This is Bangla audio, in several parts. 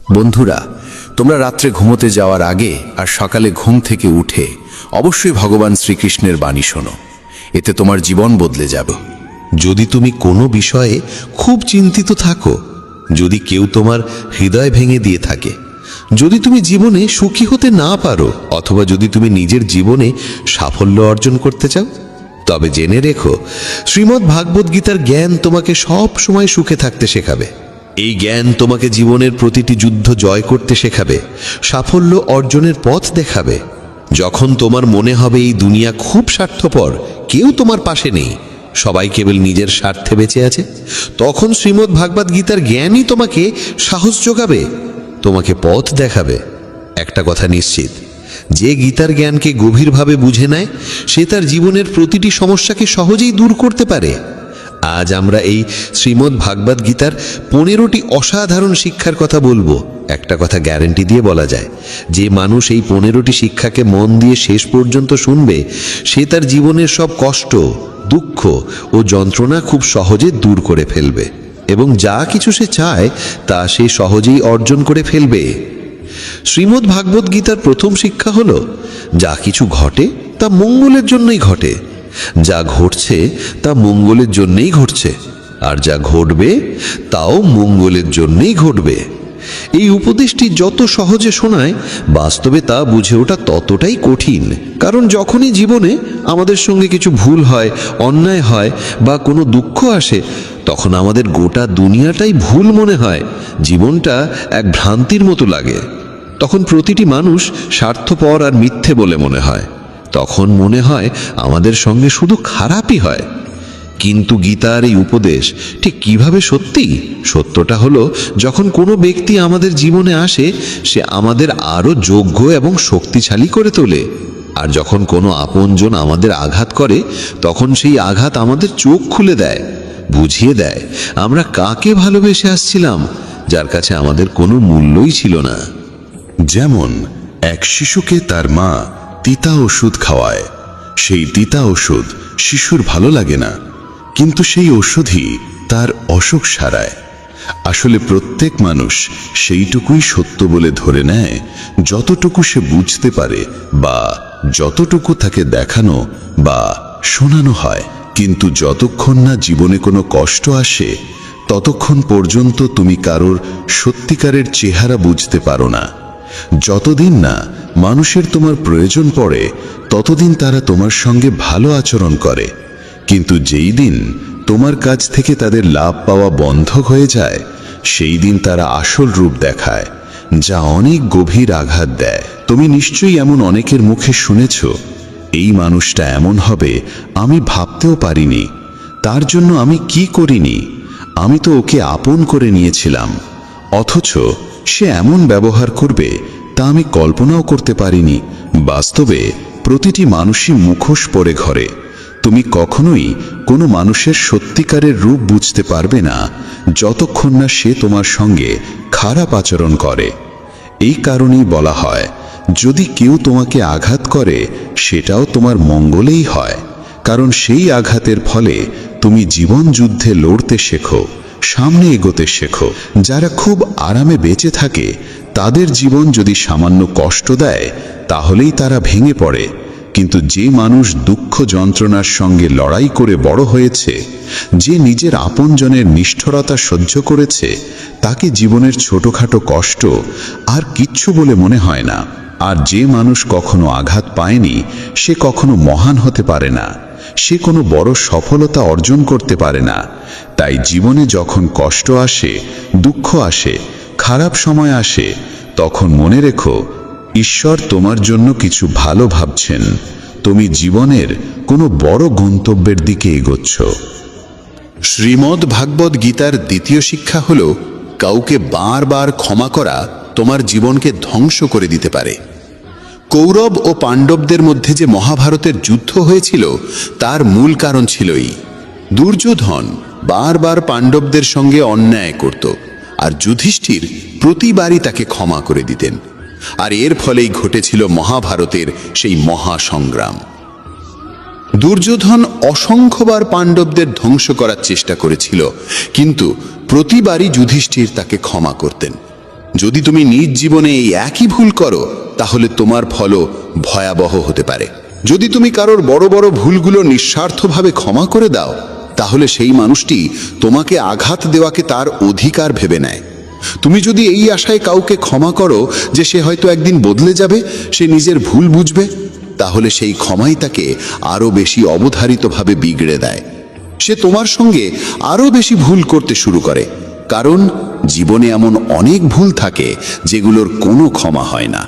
বন্ধুরা, তোমরা রাত্রে ঘুমোতে যাওয়ার আগে আর সকালে ঘুম থেকে উঠে অবশ্যই ভগবান শ্রীকৃষ্ণের বাণী শোনো। এতে তোমার জীবন বদলে যাবে। যদি তুমি কোনো বিষয়ে খুব চিন্তিত থাকো, যদি কেউ তোমার হৃদয় ভেঙে দিয়ে থাকে, যদি তুমি জীবনে সুখী হতে না পারো, অথবা যদি তুমি নিজের জীবনে সাফল্য অর্জন করতে চাও, তবে জেনে রেখো শ্রীমদ্ ভাগবত গীতার জ্ঞান তোমাকে সব সময় সুখে থাকতে শেখাবে। এই জ্ঞান তোমাকে জীবনের প্রতিটি যুদ্ধ জয় করতে শেখাবে, সাফল্য অর্জনের পথ দেখাবে। যখন তোমার মনে হবে এই দুনিয়া খুব স্বার্থপর, কেউ তোমার পাশে নেই, সবাই কেবল নিজের স্বার্থে বেঁচে আছে, তখন শ্রীমদ্ ভাগবত গীতার জ্ঞানই তোমাকে সাহস যোগাবে, তোমাকে পথ দেখাবে। একটা কথা নিশ্চিত, যে গীতার জ্ঞানকে গভীরভাবে বুঝে নেয়, সে তার জীবনের প্রতিটি সমস্যাকে সহজেই দূর করতে পারে। আজ আমরা এই শ্রীমদ্ ভাগবত গীতার 15টি অসাধারণ শিক্ষার কথা বলবো। একটা কথা গ্যারান্টি দিয়ে বলা যায়, যে মানুষ এই 15টি শিক্ষাকে মন দিয়ে শেষ পর্যন্ত শুনবে, সে তার জীবনের সব কষ্ট, দুঃখ ও যন্ত্রণা খুব সহজে দূর করে ফেলবে, এবং যা কিছু সে চায় তা সে সহজেই অর্জন করে ফেলবে। শ্রীমদ্ ভাগবত গীতার প্রথম শিক্ষা হলো, যা কিছু ঘটে তা মঙ্গলের জন্যই ঘটে, যা ঘটছে তা মঙ্গলের জন্যই ঘটছে, আর যা ঘটবে তাও মঙ্গলের জন্যই ঘটবে। এই উপদেশটি যত সহজে শোনায়, বাস্তবে তা বুঝে ওঠা ততটাই কঠিন। কারণ যখনই জীবনে আমাদের সঙ্গে কিছু ভুল হয়, অন্যায় হয় বা কোনো দুঃখ আসে, তখন আমাদের গোটা দুনিয়াটাই ভুল মনে হয়, জীবনটা এক ভ্রান্তির মতো লাগে। তখন প্রতিটি মানুষ স্বার্থপর আর মিথ্যে বলে মনে হয়। তখন মনে হয় আমাদের সঙ্গে শুধু খারাপই হয়। কিন্তু গীতার এই উপদেশ ঠিক কিভাবে সত্যি? সত্যটা হলো, যখন কোনো ব্যক্তি আমাদের জীবনে আসে, সে আমাদের আরো যোগ্য এবং শক্তিশালী করে তোলে। আর যখন কোনো আপনজন আমাদের আঘাত করে, তখন সেই আঘাত আমাদের চোখ খুলে দেয়, বুঝিয়ে দেয় আমরা কাকে ভালোবেসে আসছিলাম, যার কাছে আমাদের কোনো মূল্যই ছিল না। যেমন এক শিশুকে তার মা তিতা ওষুধ খাওয়ায়। সেই তিতা ওষুধ শিশুর ভালো লাগে না, কিন্তু সেই ওষুধই তার অসুখ সারায়। আসলে প্রত্যেক মানুষ সেইটুকুই সত্য বলে ধরে নেয় যতটুকু সে বুঝতে পারে বা যতটুকু তাকে দেখানো বা শোনানো হয়। কিন্তু যতক্ষণ না জীবনে কোনো কষ্ট আসে, ততক্ষণ পর্যন্ত তুমি কারোর সত্যিকারের চেহারা বুঝতে পারো না। যতদিন না মানুষের তোমার প্রয়োজন পড়ে, ততদিন তারা তোমার সঙ্গে ভালো আচরণ করে। কিন্তু যেই দিন তোমার কাছ থেকে তাদের লাভ পাওয়া বন্ধ হয়ে যায়, সেই দিন তারা আসল রূপ দেখায়, যা অনেক গভীর আঘাত দেয়। তুমি নিশ্চয়ই এমন অনেকের মুখে শুনেছ, এই মানুষটা এমন হবে আমি ভাবতেও পারিনি, তার জন্য আমি কি করিনি, আমি তো ওকে আপন করে নিয়েছিলাম, অথচ সে এমন ব্যবহার করবে তা আমি কল্পনাও করতে পারিনি। বাস্তবে প্রতিটি মানুষই মুখোশ পরে ঘরে। তুমি কখনোই কোনো মানুষের সত্যিকারের রূপ বুঝতে পারবে না যতক্ষণ না সে তোমার সঙ্গে খারাপ আচরণ করে। এই কারণেই বলা হয়, যদি কেউ তোমাকে আঘাত করে, সেটাও তোমার মঙ্গলেই হয়। কারণ সেই আঘাতের ফলে তুমি জীবন যুদ্ধে লড়তে শেখো, সামনে এগোতে শেখো। যারা খুব আরামে বেঁচে থাকে, তাদের জীবন যদি সামান্য কষ্ট দেয়, তাহলেই তারা ভেঙে পড়ে। কিন্তু যে মানুষ দুঃখ যন্ত্রণার সঙ্গে লড়াই করে বড় হয়েছে, যে নিজের আপনজনের নিষ্ঠুরতা সহ্য করেছে, তাকে জীবনের ছোটখাটো কষ্ট আর কিচ্ছু বলে মনে হয় না। আর যে মানুষ কখনো আঘাত পায়নি, সে কখনো মহান হতে পারে না, সে কোনো বড় সফলতা অর্জন করতে পারে না। তাই জীবনে যখন কষ্ট আসে, দুঃখ আসে, খারাপ সময় আসে, তখন মনে রেখো, ঈশ্বর তোমার জন্য কিছু ভালো ভাবছেন। তুমি জীবনের কোনো বড় গন্তব্যের দিকে এগোচ্ছ। শ্রীমদ্ ভাগবত গীতার দ্বিতীয় শিক্ষা হল, কাউকে বারবার ক্ষমা করা তোমার জীবনকে ধ্বংস করে দিতে পারে। কৌরব ও পাণ্ডবদের মধ্যে যে মহাভারতের যুদ্ধ হয়েছিল, তার মূল কারণ ছিলই দুর্যোধন বারবার পাণ্ডবদের সঙ্গে অন্যায় করত, আর যুধিষ্ঠির প্রতিবারই তাকে ক্ষমা করে দিতেন। আর এর ফলেই ঘটেছিল মহাভারতের সেই মহাসংগ্রাম। দুর্যোধন অসংখ্যবার পাণ্ডবদের ধ্বংস করার চেষ্টা করেছিল, কিন্তু প্রতিবারই যুধিষ্ঠির তাকে ক্ষমা করতেন। যদি তুমি নিজ জীবনে এই একই ভুল করো তাহলে তোমার ফলও ভয়াবহ হতে পারে। যদি তুমি কারোর বড় বড় ভুলগুলো নিঃস্বার্থভাবে ক্ষমা করে দাও তাহলে সেই মানুষটি তোমাকে আঘাত দেওয়াকে তার অধিকার ভেবে নেয়। তুমি যদি এই আশায় কাউকে ক্ষমা করো যে সে হয়তো একদিন বদলে যাবে, সে নিজের ভুল বুঝবে, তাহলে সেই ক্ষমাই তাকে আরো বেশি অবধারিতভাবে বিগড়ে দেয়। সে তোমার সঙ্গে আরো বেশি ভুল করতে শুরু করে, কারণ জীবনে এমন অনেক ভুল থাকে যেগুলোর কোনো ক্ষমা হয় না।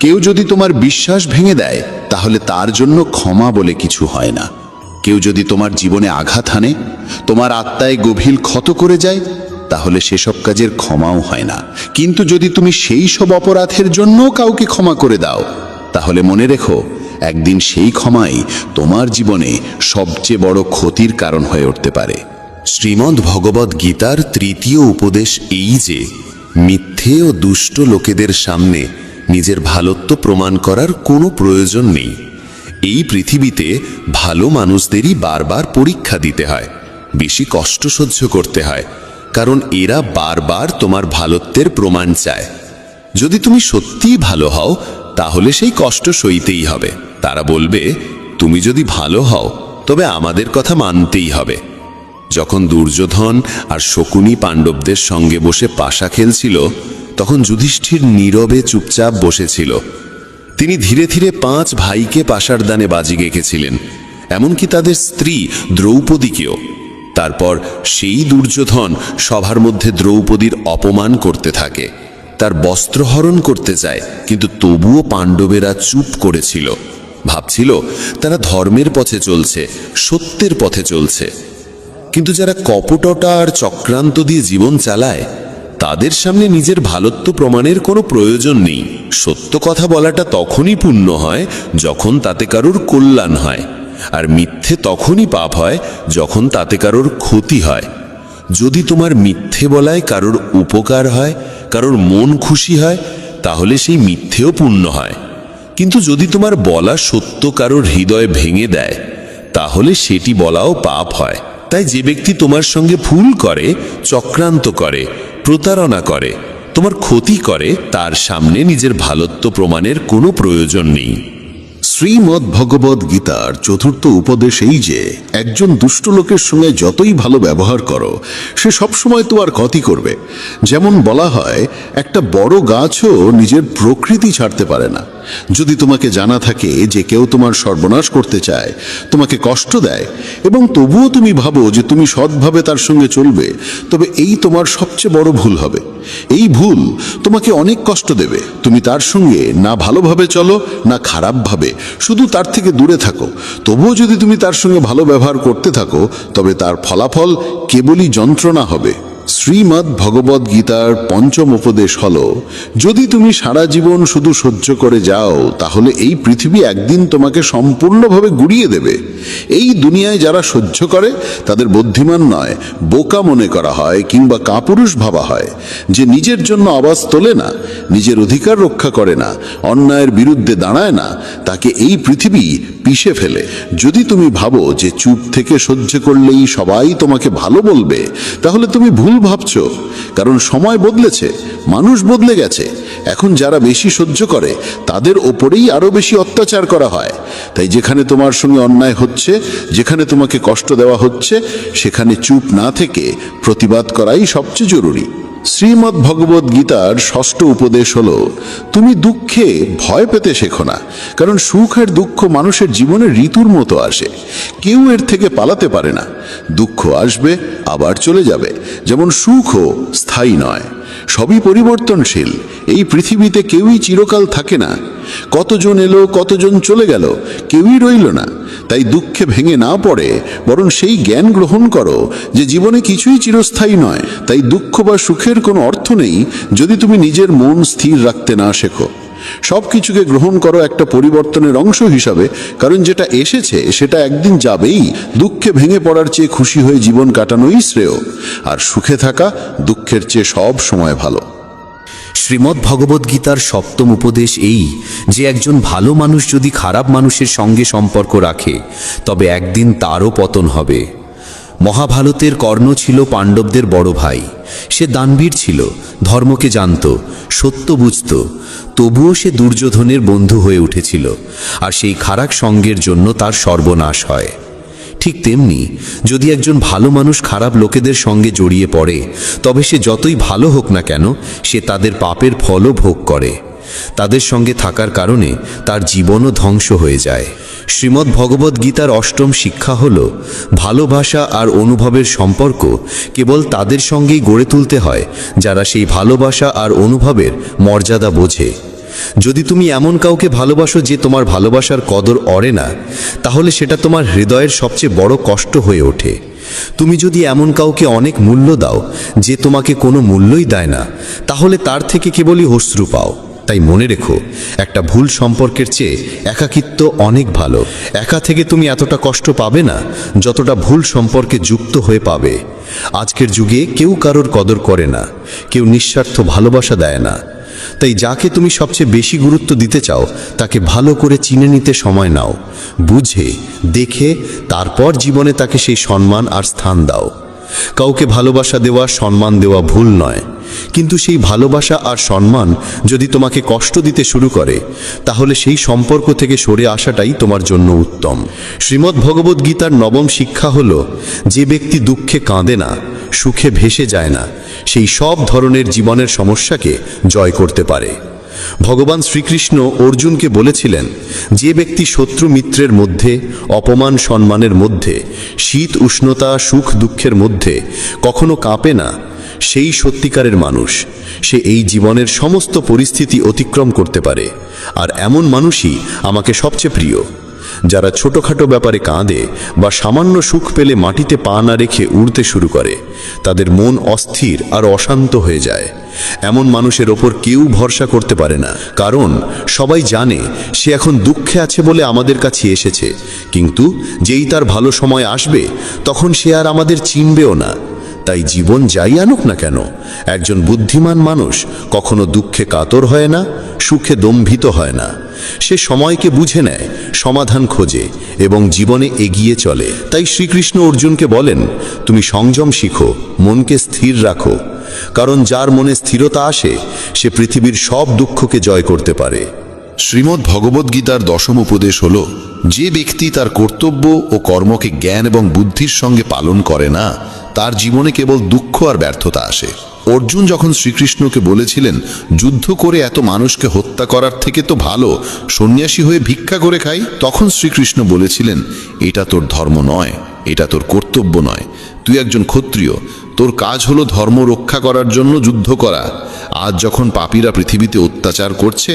কেউ যদি তোমার বিশ্বাস ভেঙে দেয় তাহলে তার জন্য ক্ষমা বলে কিছু হয় না। কেউ যদি তোমার জীবনে আঘাত হানে, তোমার আত্মায় গভীর ক্ষত করে যায়, তাহলে সেসব কাজের ক্ষমাও হয় না। কিন্তু যদি তুমি সেই সব অপরাধের জন্য কাউকে ক্ষমা করে দাও তাহলে মনে রেখো, একদিন সেই ক্ষমাই তোমার জীবনে সবচেয়ে বড় ক্ষতির কারণ হয়ে উঠতে পারে। শ্রীমদ্ ভগবদ গীতার তৃতীয় উপদেশ এই যে মিথ্যে ও দুষ্ট লোকেদের সামনে নিজের ভালোত্ব প্রমাণ করার কোনো প্রয়োজন নেই। এই পৃথিবীতে ভালো মানুষদেরই বারবার পরীক্ষা দিতে হয়, বেশি কষ্ট সহ্য করতে হয়, কারণ এরা বারবার তোমার ভালোত্বের প্রমাণ চায়। যদি তুমি সত্যিই ভালো হও তাহলে সেই কষ্ট সইতেই হবে। তারা বলবে, তুমি যদি ভালো হও তবে আমাদের কথা মানতেই হবে। যখন দুর্যোধন আর শকুনি পাণ্ডবদের সঙ্গে বসে পাশা খেলছিল তখন যুধিষ্ঠির নীরবে চুপচাপ বসেছিল। তিনি ধীরে ধীরে 5 ভাইকে পাশার দানে বাজি গেঁকেছিলেন, এমনকি তাদের স্ত্রী দ্রৌপদীকেও। তারপর সেই দুর্যোধন সভার মধ্যে দ্রৌপদীর অপমান করতে থাকে, তার বস্ত্রহরণ করতে চায়, কিন্তু তবুও পাণ্ডবেরা চুপ করেছিল। ভাবছিল তারা ধর্মের পথে চলছে, সত্যের পথে চলছে। কিন্তু যারা কপটতা আর চক্রান্ত দিয়ে জীবন চালায় তাদের সামনে নিজের ভালোত্ব প্রমাণের কোনো প্রয়োজন নেই। সত্য কথা বলাটা তখনই পুণ্য হয় যখন তাতে কারোর কল্যাণ হয়, আর মিথ্যে তখনই পাপ হয় যখন তাতে কারোর ক্ষতি হয়। যদি তোমার মিথ্যে বলায় কারোর উপকার হয়, কারোর মন খুশি হয়, তাহলে সেই মিথ্যেও পুণ্য হয়। কিন্তু যদি তোমার বলা সত্য কারোর হৃদয় ভেঙে দেয় তাহলে সেটি বলাও পাপ হয়। তাই যে ব্যক্তি তোমার সঙ্গে ভুল করে, চক্রান্ত করে, প্রতারণা করে, তোমার ক্ষতি করে, তার সামনে নিজের ভালোত্ব প্রমাণের কোনো প্রয়োজন নেই। শ্রীমদ্ ভগবদ গীতার চতুর্থ উপদেশ এই যে একজন দুষ্ট লোকের সঙ্গে যতই ভালো ব্যবহার করো সে সবসময় তোমার ক্ষতি করবে। যেমন বলা হয়, একটা বড় গাছও নিজের প্রকৃতি ছাড়তে পারে না। যদি তোমাকে জানা থাকে যে কেউ তোমার সর্বনাশ করতে চায়, তোমাকে কষ্ট দেয়, এবং তবুও তুমি ভাবো যে তুমি সৎভাবে তার সঙ্গে চলবে, তবে এই তোমার সবচেয়ে বড় ভুল হবে। এই ভুল তোমাকে অনেক কষ্ট দেবে। তুমি তার সঙ্গে না ভালোভাবে চলো না খারাপভাবে, শুধু তার থেকে দূরে থাকো। তবুও যদি তুমি তার সঙ্গে ভালো ব্যবহার করতে থাকো তবে তার ফলাফল কেবলই যন্ত্রণা হবে। শ্রীমদ্ ভগবদ গীতার পঞ্চম উপদেশ হলো, যদি তুমি সারা জীবন শুধু সহ্য করে যাও তাহলে এই পৃথিবী একদিন তোমাকে সম্পূর্ণভাবে গুড়িয়ে দেবে। এই দুনিয়ায় যারা সহ্য করে তাদের বুদ্ধিমান নয়, বোকা মনে করা হয় কিংবা কাপুরুষ ভাবা হয়। যে নিজের জন্য আওয়াজ তোলে না, নিজের অধিকার রক্ষা করে না, অন্যায়ের বিরুদ্ধে দাঁড়ায় না, তাকে এই পৃথিবী পিষে ফেলে। যদি তুমি ভাবো যে চুপ থেকে সহ্য করলেই সবাই তোমাকে ভালো বলবে, তাহলে তুমি ভুল ভাবছো। কারণ সময় বদলেছে, মানুষ বদলে গেছে। এখন যারা বেশি সহ্য করে তাদের ওপরেই আরো বেশি অত্যাচার করা হয়। তাই যেখানে তোমার সঙ্গে অন্যায় হচ্ছে, যেখানে তোমাকে কষ্ট দেওয়া হচ্ছে, সেখানে চুপ না থেকে প্রতিবাদ করাই সবচেয়ে জরুরি। শ্রীমদ্ ভগবদ গীতার ষষ্ঠ উপদেশ হলো, তুমি দুঃখে ভয় পেতে শেখো না, কারণ সুখ আর দুঃখ মানুষের জীবনে ঋতুর মতো আসে। কেউ এর থেকে পালাতে পারে না। দুঃখ আসবে আবার চলে যাবে, যেমন সুখও স্থায়ী নয়, সবই পরিবর্তনশীল। এই পৃথিবীতে কেউই চিরকাল থাকে না। কতজন এলো, কতজন চলে গেল, কেউই রইল না। তাই দুঃখে ভেঙে না পড়ে বরং সেই জ্ঞান গ্রহণ করো যে জীবনে কিছুই চিরস্থায়ী নয়। তাই দুঃখ বা সুখের কোনো অর্থ নেই যদি তুমি নিজের মন স্থির রাখতে না শেখো। সব কিছুকে গ্রহণ করো একটা পরিবর্তনের অংশ হিসাবে, কারণ যেটা এসেছে সেটা একদিন যাবেই। দুঃখে ভেঙে পড়ার চেয়ে খুশি হয়ে জীবন কাটানোই শ্রেয়, আর সুখে থাকা দুঃখের চেয়ে সব সময় ভালো। শ্রীমদ্ ভগবদ গীতার সপ্তম উপদেশ এই যে একজন ভালো মানুষ যদি খারাপ মানুষের সঙ্গে সম্পর্ক রাখে তবে একদিন তারও পতন হবে। মহাভারতের কর্ণ ছিল পাণ্ডবদের বড় ভাই। সে দানবীর ছিল, ধর্মকে জানত, সত্য বুঝত। তবুও সে দুর্যোধনের বন্ধু হয়ে উঠেছিল, আর সেই খারাপ সঙ্গের জন্য তার সর্বনাশ হয়। ঠিক তেমনি যদি একজন ভালো মানুষ খারাপ লোকেদের সঙ্গে জড়িয়ে পড়ে, তবে সে যতই ভালো হোক না কেন, সে তাদের পাপের ফলও ভোগ করে। তাদের সঙ্গে থাকার কারণে তার জীবনও ধ্বংস হয়ে যায়। শ্রীমদ্ ভগবদ্ গীতার অষ্টম শিক্ষা হল, ভালোবাসা আর অনুভবের সম্পর্ক কেবল তাদের সঙ্গেই গড়ে তুলতে হয় যারা সেই ভালোবাসা আর অনুভবের মর্যাদা বোঝে। যদি তুমি এমন কাউকে ভালোবাসো যে তোমার ভালোবাসার কদর অরে না, তাহলে সেটা তোমার হৃদয়ের সবচেয়ে বড় কষ্ট হয়ে ওঠে। তুমি যদি এমন কাউকে অনেক মূল্য দাও যে তোমাকে কোনো মূল্যই দেয় না, তাহলে তার থেকে কেবলই অশ্রু পাও। তাই মনে রেখো, একটা ভুল সম্পর্কের চেয়ে একাকিত্ব অনেক ভালো। একা থেকে তুমি এতটা কষ্ট পাবে না যতটা ভুল সম্পর্কে যুক্ত হয়ে পাবে। আজকের যুগে কেউ কারোর কদর করে না, কেউ নিঃস্বার্থ ভালোবাসা দেয় না। তাই যাকে তুমি সবচেয়ে বেশি গুরুত্ব দিতে চাও তাকে ভালো করে চিনে নিতে সময় নাও, বুঝে দেখে তারপর জীবনে তাকে সেই সম্মান আর স্থান দাও। কাউকে ভালোবাসা দেওয়া, সম্মান দেওয়া ভুল নয়, কিন্তু সেই ভালোবাসা আর সম্মান যদি তোমাকে কষ্ট দিতে শুরু করে, তাহলে সেই সম্পর্ক থেকে সরে আসাটাই তোমার জন্য উত্তম। শ্রীমদ্ ভগবদ্ গীতার নবম শিক্ষা হল, যে ব্যক্তি দুঃখে কাঁদে না, সুখে ভেসে যায় না, সেই সব ধরনের জীবনের সমস্যাকে জয় করতে পারে। ভগবান শ্রীকৃষ্ণ অর্জুনকে বলেছিলেন, যে ব্যক্তি শত্রু মিত্রের মধ্যে, অপমান সম্মানের মধ্যে, শীত উষ্ণতা সুখ দুঃখের মধ্যে কখনো কাঁপে না, সেই সত্যিকারের মানুষ। সে এই জীবনের সমস্ত পরিস্থিতি অতিক্রম করতে পারে, আর এমন মানুষই আমাকে সবচেয়ে প্রিয়। যারা ছোটখাটো ব্যাপারে কাঁদে বা সামান্য সুখ পেলে মাটিতে পা না রেখে উড়তে শুরু করে, তাদের মন অস্থির আর অশান্ত হয়ে যায়। এমন মানুষের ওপর কেউ ভরসা করতে পারে না, কারণ সবাই জানে সে এখন দুঃখে আছে বলে আমাদের কাছে এসেছে, কিন্তু যেই তার ভালো সময় আসবে তখন সে আর আমাদের চিনবেও না। তাই জীবন যাই আনুক না কেন, একজন বুদ্ধিমান মানুষ কখনো দুঃখে কাতর হয় না, সুখে দম্ভিত হয় না। সে সময়কে বুঝে নেয়, সমাধান খোঁজে এবং জীবনে এগিয়ে চলে। তাই শ্রীকৃষ্ণ অর্জুনকে বলেন, তুমি সংযম শিখো, মনকে স্থির রাখো, কারণ যার মনে স্থিরতা আসে সে পৃথিবীর সব দুঃখকে জয় করতে পারে। শ্রীমদ্ ভগবদ্ গীতার দশম উপদেশ হল, যে ব্যক্তি তার কর্তব্য ও কর্মকে জ্ঞান এবং বুদ্ধির সঙ্গে পালন করে না, তার জীবনে কেবল দুঃখ আর ব্যর্থতা আসে। অর্জুন যখন শ্রীকৃষ্ণকে বলেছিলেন, যুদ্ধ করে এত মানুষকে হত্যা করার থেকে তো ভালো সন্ন্যাসী হয়ে ভিক্ষা করে খাই, তখন শ্রীকৃষ্ণ বলেছিলেন, এটা তোর ধর্ম নয়, এটা তোর কর্তব্য নয়। তুই একজন ক্ষত্রিয়, তোর কাজ হলো ধর্ম রক্ষা করার জন্য যুদ্ধ করা। আজ যখন পাপীরা পৃথিবীতে অত্যাচার করছে,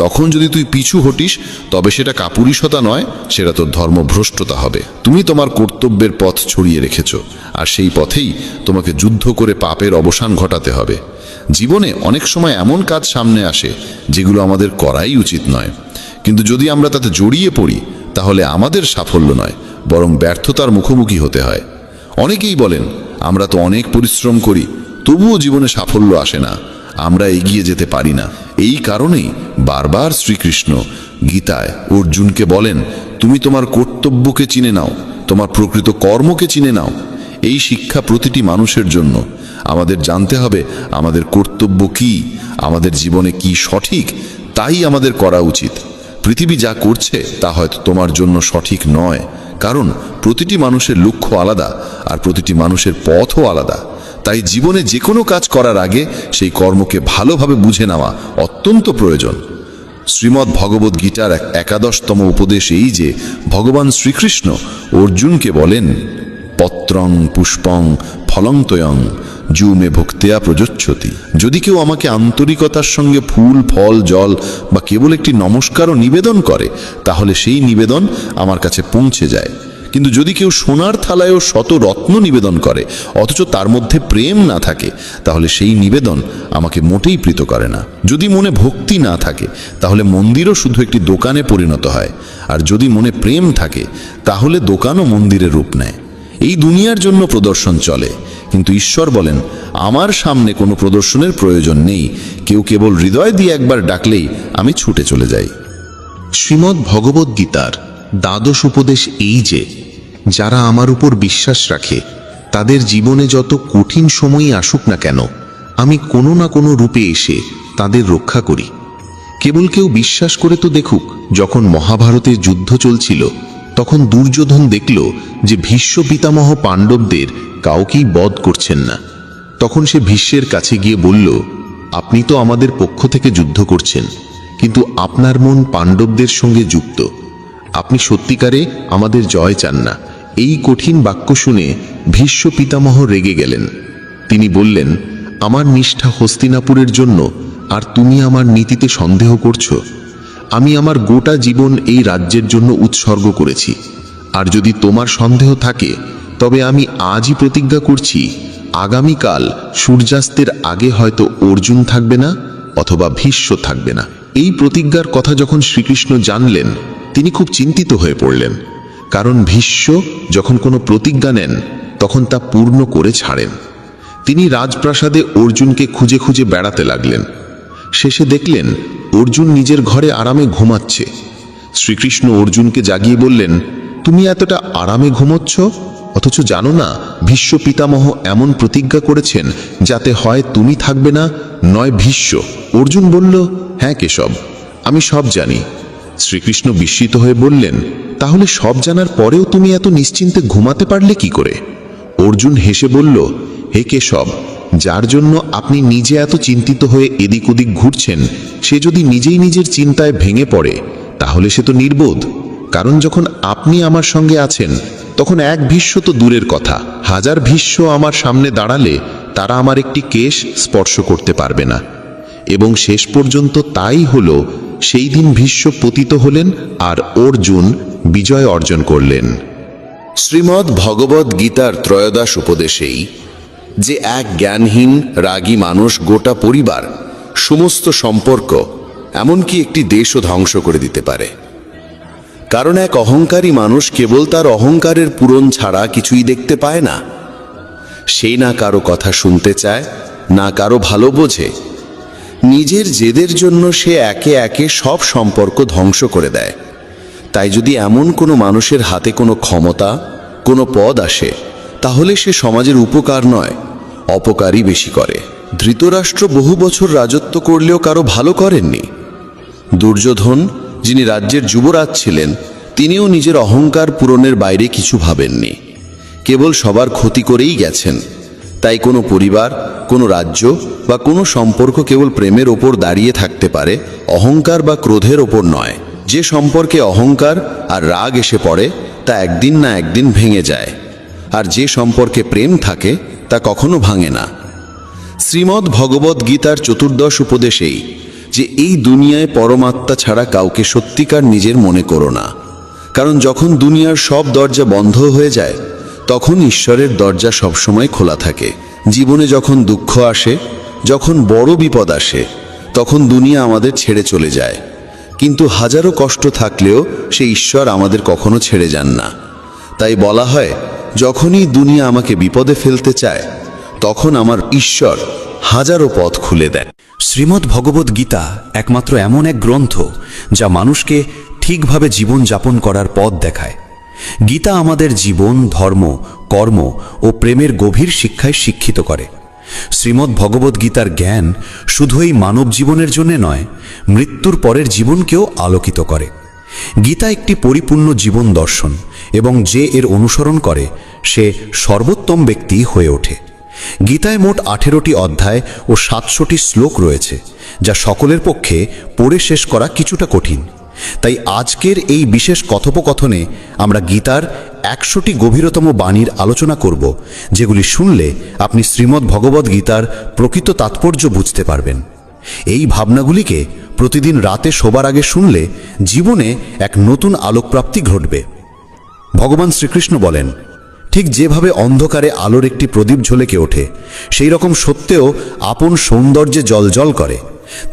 তখন যদি তুই পিছু হটিস, তবে সেটা কাপুরুষতা নয়, সেটা তোর ধর্মভ্রষ্টতা হবে। তুমি তোমার কর্তব্যের পথ ছড়িয়ে রেখেছ, আর সেই পথেই তোমাকে যুদ্ধ করে পাপের অবসান ঘটাতে হবে। জীবনে অনেক সময় এমন কাজ সামনে আসে যেগুলো আমাদের করাই উচিত নয়, কিন্তু যদি আমরা তাতে জড়িয়ে পড়ি, তাহলে আমাদের সাফল্য নয়, বরং ব্যর্থতার মুখোমুখি হতে হয়। অনেকেই বলেন, আমরা তো অনেক পরিশ্রম করি, তবুও জীবনে সাফল্য আসে না, আমরা এগিয়ে যেতে পারি না। এই কারণেই বারবার শ্রীকৃষ্ণ গীতায় অর্জুনকে বলেন, তুমি তোমার কর্তব্যকে চিনে নাও, তোমার প্রকৃত কর্মকে চিনে নাও। এই শিক্ষা প্রতিটি মানুষের জন্য। আমাদের জানতে হবে আমাদের কর্তব্য কি, আমাদের জীবনে কি সঠিক, তাই আমাদের করা উচিত। পৃথিবী যা করছে তা হয়তো তোমার জন্য সঠিক নয়, কারণ প্রতিটি মানুষের লক্ষ্য আলাদা আর প্রতিটি মানুষের পথও আলাদা। তাই জীবনে যে কোনো কাজ করার আগে সেই কর্মকে ভালোভাবে বুঝে নেওয়া অত্যন্ত প্রয়োজন। শ্রীমদ্ ভগবদ্ গীতার 11তম উপদেশ এই যে, ভগবান শ্রীকৃষ্ণ অর্জুনকে বলেন, পত্রং পুষ্পং ফলং তয়ং জুমে ভক্তেয়া প্রযোচ্ছতি। যদি কেউ আমাকে আন্তরিকতার সঙ্গে ফুল ফল জল বা কেবল একটি নমস্কারও নিবেদন করে, তাহলে সেই নিবেদন আমার কাছে পৌঁছে যায়। কিন্তু যদি কেউ সোনার থালায়ও শত রত্ন নিবেদন করে, অথচ তার মধ্যে প্রেম না থাকে, তাহলে সেই নিবেদন আমাকে মোটেই প্রীত করে না। যদি মনে ভক্তি না থাকে, তাহলে মন্দিরও শুধু একটি দোকানে পরিণত হয়, আর যদি মনে প্রেম থাকে, তাহলে দোকানও মন্দিরের রূপ নেয়। এই দুনিয়ার জন্য প্রদর্শন চলে, কিন্তু ঈশ্বর বলেন, আমার সামনে কোনো প্রদর্শনের প্রয়োজন নেই, কেউ কেবল হৃদয় দিয়ে একবার ডাকলেই আমি ছুটে চলে যাই। শ্রীমদ্ ভগবদ্ গীতার দ্বাদশ উপদেশ এই যে, যারা আমার উপর বিশ্বাস রাখে তাদের জীবনে যত কঠিন সময়ই আসুক না কেন, আমি কোনো না কোনো রূপে এসে তাদের রক্ষা করি। কেবল কেউ বিশ্বাস করে তো দেখুক, যখন মহাভারতের যুদ্ধ চলছিল তখন দুর্যোধন দেখল যে ভীষ্ম পিতামহ পাণ্ডবদের কাউকেই বধ করছেন না। তখন সে ভীষ্মের কাছে গিয়ে বলল, আপনি তো আমাদের পক্ষ থেকে যুদ্ধ করছেন, কিন্তু আপনার মন পাণ্ডবদের সঙ্গে যুক্ত। আপনি সত্যিকারে আমাদের জয় চান না। এই কঠিন বাক্য শুনে ভীষ্ম পিতামহ রেগে গেলেন। তিনি বললেন, আমার নিষ্ঠা হস্তিনাপুরের জন্য, আর তুমি আমার নীতিতে সন্দেহ করছো? আমি আমার গোটা জীবন এই রাজ্যের জন্য উৎসর্গ করেছি, আর যদি তোমার সন্দেহ থাকে তবে আমি আজই প্রতিজ্ঞা করছি, আগামীকাল সূর্যাস্তের আগে হয়তো অর্জুন থাকবে না অথবা ভীষ্ম থাকবে না। এই প্রতিজ্ঞার কথা যখন শ্রীকৃষ্ণ জানলেন, তিনি খুব চিন্তিত হয়ে পড়লেন, কারণ ভীষ্ম যখন কোনো প্রতিজ্ঞা নেন তখন তা পূর্ণ করে ছাড়েন। তিনি রাজপ্রাসাদে অর্জুনকে খুঁজে খুঁজে বেড়াতে লাগলেন। শেষে দেখলেন অর্জুন নিজের ঘরে আরামে ঘুমাচ্ছে। শ্রীকৃষ্ণ অর্জুনকে জাগিয়ে বললেন, তুমি এতটা আরামে ঘুমোচ্ছ, অথচ জানো না ভীষ্ম পিতামহ এমন প্রতিজ্ঞা করেছেন যাতে হয় তুমি থাকবে না, নয় ভীষ্ম। অর্জুন বলল, হ্যাঁ কেশব, আমি সব জানি। শ্রীকৃষ্ণ বিস্মিত হয়ে বললেন, তাহলে সব জানার পরেও তুমি এত নিশ্চিন্তে ঘুমাতে পারলে কি করে? অর্জুন হেসে বলল, হে কেশব, যার জন্য আপনি নিজে এত চিন্তিত হয়ে এদিক ওদিক ঘুরছেন, সে যদি নিজেই নিজের চিন্তায় ভেঙে পড়ে তাহলে সে তো নির্বোধ। কারণ যখন আপনি আমার সঙ্গে আছেন তখন এক ভীষ্ম তো দূরের কথা, 1000 ভীষ্ম আমার সামনে দাঁড়ালে তারা আমার একটি কেশ স্পর্শ করতে পারবে না। এবং শেষ পর্যন্ত তাই হলো। সেই দিন ভীষ্ম পতিত হলেন আর অর্জুন বিজয় অর্জন করলেন। শ্রীমদ্ ভগবদ গীতার ত্রয়োদশ উপদেশেই যে এক জ্ঞানহীন রাগী মানুষ গোটা পরিবার, সমস্ত সম্পর্ক, এমনকি একটি দেশও ধ্বংস করে দিতে পারে। কারণ এক অহংকারী মানুষ কেবল তার অহংকারের পূরণ ছাড়া কিছুই দেখতে পায় না। সেই না কারো কথা শুনতে চায়, না কারো ভালো বোঝে। নিজের জেদের জন্য সে একে একে সব সম্পর্ক ধ্বংস করে দেয়। তাই যদি এমন কোনো মানুষের হাতে কোনো ক্ষমতা, কোনো পদ আসে, তাহলে সে সমাজের উপকার নয়, অপকারই বেশি করে। ধৃতরাষ্ট্র বহু বছর রাজত্ব করলেও কারো ভালো করেননি। দুর্যোধন, যিনি রাজ্যের যুবরাজ ছিলেন, তিনিও নিজের অহংকার পূরণের বাইরে কিছু ভাবেননি, কেবল সবার ক্ষতি করেই গেছেন। তাই কোনো পরিবার, কোনো রাজ্য বা কোনো সম্পর্ক কেবল প্রেমের ওপর দাঁড়িয়ে থাকতে পারে, অহংকার বা ক্রোধের ওপর নয়। যে সম্পর্কে অহংকার আর রাগ এসে পড়ে তা একদিন না একদিন ভেঙে যায়, আর যে সম্পর্কে প্রেম থাকে তা কখনো ভাঙে না। শ্রীমদ্ ভগবদ গীতার চতুর্দশ উপদেশেই যে এই দুনিয়ায় পরমাত্মা ছাড়া কাউকে সত্যিকার নিজের মনে করো না। কারণ যখন দুনিয়ার সব দরজা বন্ধ হয়ে যায় তখন ঈশ্বরের দরজা সবসময় খোলা থাকে। জীবনে যখন দুঃখ আসে, যখন বড় বিপদ আসে, তখন দুনিয়া আমাদের ছেড়ে চলে যায়, কিন্তু হাজারো কষ্ট থাকলেও সে ঈশ্বর আমাদের কখনো ছেড়ে যান না। তাই বলা হয়, যখনই দুনিয়া আমাকে বিপদে ফেলতে চায় তখন আমার ঈশ্বর হাজারো পথ খুলে দেয়। শ্রীমদ্ ভগবদ গীতা একমাত্র এমন এক গ্রন্থ যা মানুষকে ঠিকভাবে জীবন যাপন করার পথ দেখায়। গীতা আমাদের জীবন, ধর্ম, কর্ম ও প্রেমের গভীর শিক্ষায় শিক্ষিত করে। শ্রীমদ্ ভগবদ গীতার জ্ঞান শুধু এই মানব জীবনের জন্য নয়, মৃত্যুর পরের জীবনকেও আলোকিত করে। গীতা একটি পরিপূর্ণ জীবন দর্শন, এবং যে এর অনুসরণ করে সে সর্বোত্তম ব্যক্তি হয়ে ওঠে। গীতায় মোট 18টি অধ্যায় ও 700টি শ্লোক রয়েছে, যা সকলের পক্ষে পড়ে শেষ করা কিছুটা কঠিন। তাই আজকের এই বিশেষ কথোপকথনে আমরা গীতার 100টি গভীরতম বাণীর আলোচনা করব, যেগুলি শুনলে আপনি শ্রীমদ্ ভগবদ গীতার প্রকৃত তাৎপর্য বুঝতে পারবেন। এই ভাবনাগুলিকে প্রতিদিন রাতে শোবার আগে শুনলে জীবনে এক নতুন আলোকপ্রাপ্তি ঘটবে। ভগবান শ্রীকৃষ্ণ বলেন, ঠিক যেভাবে অন্ধকারে আলোর একটি প্রদীপ ঝলকে ওঠে, সেই রকম সত্যেও আপন সৌন্দর্যে জ্বলজ্বল করে।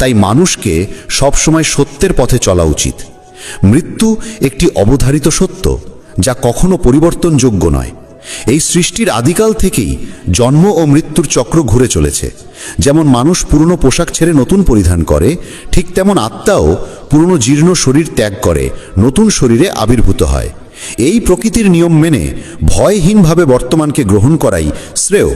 তাই মানুষকে সবসময় সত্যের পথে চলা উচিত। মৃত্যু একটি অবধারিত সত্য, যা কখনো পরিবর্তনযোগ্য নয়। এই সৃষ্টির আদিকাল থেকেই জন্ম ও মৃত্যুর চক্র ঘুরে চলেছে। যেমন মানুষ পুরনো পোশাক ছেড়ে নতুন পরিধান করে, ঠিক তেমন আত্মাও পুরনো জীর্ণ শরীর ত্যাগ করে নতুন শরীরে আবির্ভূত হয়। এই প্রকৃতির নিয়ম মেনে ভয়হীনভাবে বর্তমানকে গ্রহণ করাই শ্রেয়।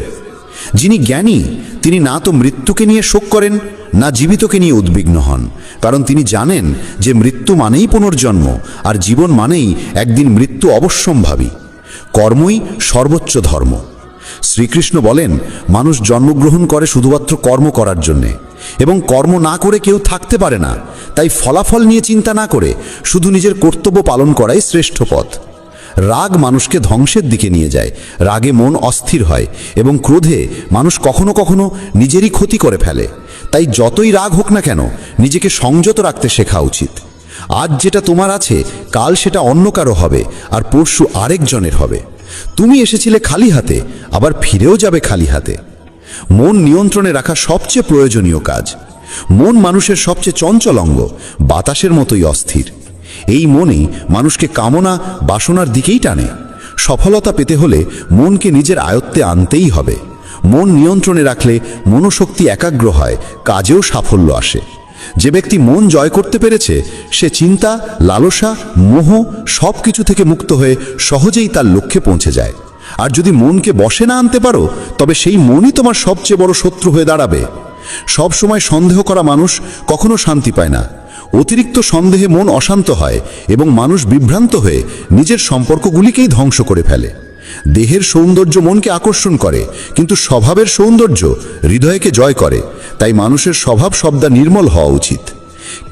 যিনি জ্ঞানী তিনি না তো মৃত্যুকে নিয়ে শোক করেন, না জীবিতকে নিয়ে উদ্বিগ্ন হন, কারণ তিনি জানেন যে মৃত্যু মানেই পুনর্জন্ম, আর জীবন মানেই একদিন মৃত্যু অবশ্যম্ভাবী। কর্মই সর্বোচ্চ ধর্ম। শ্রীকৃষ্ণ বলেন, মানুষ জন্মগ্রহণ করে শুধুমাত্র কর্ম করার জন্যে, এবং কর্ম না করে কেউ থাকতে পারে না। তাই ফলাফল নিয়ে চিন্তা না করে শুধু নিজের কর্তব্য পালন করাই শ্রেষ্ঠ পথ। রাগ মানুষকে ধ্বংসের দিকে নিয়ে যায়, রাগে মন অস্থির হয়, এবং ক্রোধে মানুষ কখনো কখনো নিজেরই ক্ষতি করে ফেলে। তাই যতই রাগ হোক না কেন, নিজেকে সংযত রাখতে শেখা উচিত। আজ যেটা তোমার আছে, কাল সেটা অন্য কারো হবে, আর পরশু আরেকজনের হবে। তুমি এসেছিলে খালি হাতে, আবার ফিরেও যাবে খালি হাতে। মন নিয়ন্ত্রণে রাখা সবচেয়ে প্রয়োজনীয় কাজ। মন মানুষের সবচেয়ে চঞ্চল অঙ্গ, বাতাসের মতোই অস্থির। এই মনই মানুষকে কামনা বাসনার দিকেই টানে। সফলতা পেতে হলে মনকে নিজের আয়ত্তে আনতেই হবে। মন নিয়ন্ত্রণে রাখলে মনোশক্তি একাগ্র হয়, কাজেও সাফল্য আসে। যে ব্যক্তি মন জয় করতে পেরেছে, সে চিন্তা, লালসা, মোহ সব কিছু থেকে মুক্ত হয়ে সহজেই তার লক্ষ্যে পৌঁছে যায়। আর যদি মনকে বশে না আনতে পারো, তবে সেই মনই তোমার সবচেয়ে বড় শত্রু হয়ে দাঁড়াবে। সব সময় সন্দেহ করা মানুষ কখনো শান্তি পায় না। অতিরিক্ত সন্দেহে মন অশান্ত হয় এবং মানুষ বিভ্রান্ত হয়ে নিজের সম্পর্কগুলিকেই ধ্বংস করে ফেলে। দেহের সৌন্দর্য মনকে আকর্ষণ করে, কিন্তু স্বভাবের সৌন্দর্য হৃদয়কে জয় করে। তাই মানুষের স্বভাব সবদা নির্মল হওয়া উচিত।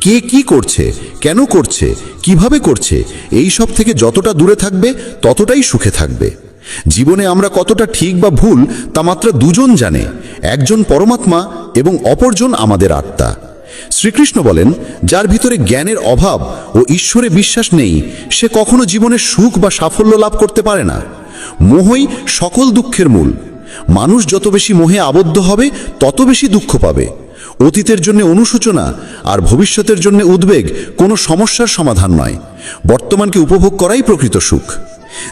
কে কি করছে, কেন করছে, কিভাবে করছে, এই সব থেকে যতটা দূরে থাকবে ততটাই সুখে থাকবে। জীবনে আমরা কতটা ঠিক বা ভুল তা মাত্র দুজন জানে, একজন পরমাত্মা এবং অপরজন আমাদের আত্মা। শ্রীকৃষ্ণ বলেন, যার ভিতরে জ্ঞানের অভাব ও ঈশ্বরে বিশ্বাস নেই, সে কখনো জীবনে সুখ বা সাফল্য লাভ করতে পারে না। মোহই সকল দুঃখের মূল। মানুষ যত বেশি মোহে আবদ্ধ হবে, তত বেশি দুঃখ পাবে। অতীতের জন্য অনুশোচনা আর ভবিষ্যতের জন্য উদ্বেগ কোনো সমস্যার সমাধান নয়। বর্তমানকে উপভোগ করাই প্রকৃত সুখ।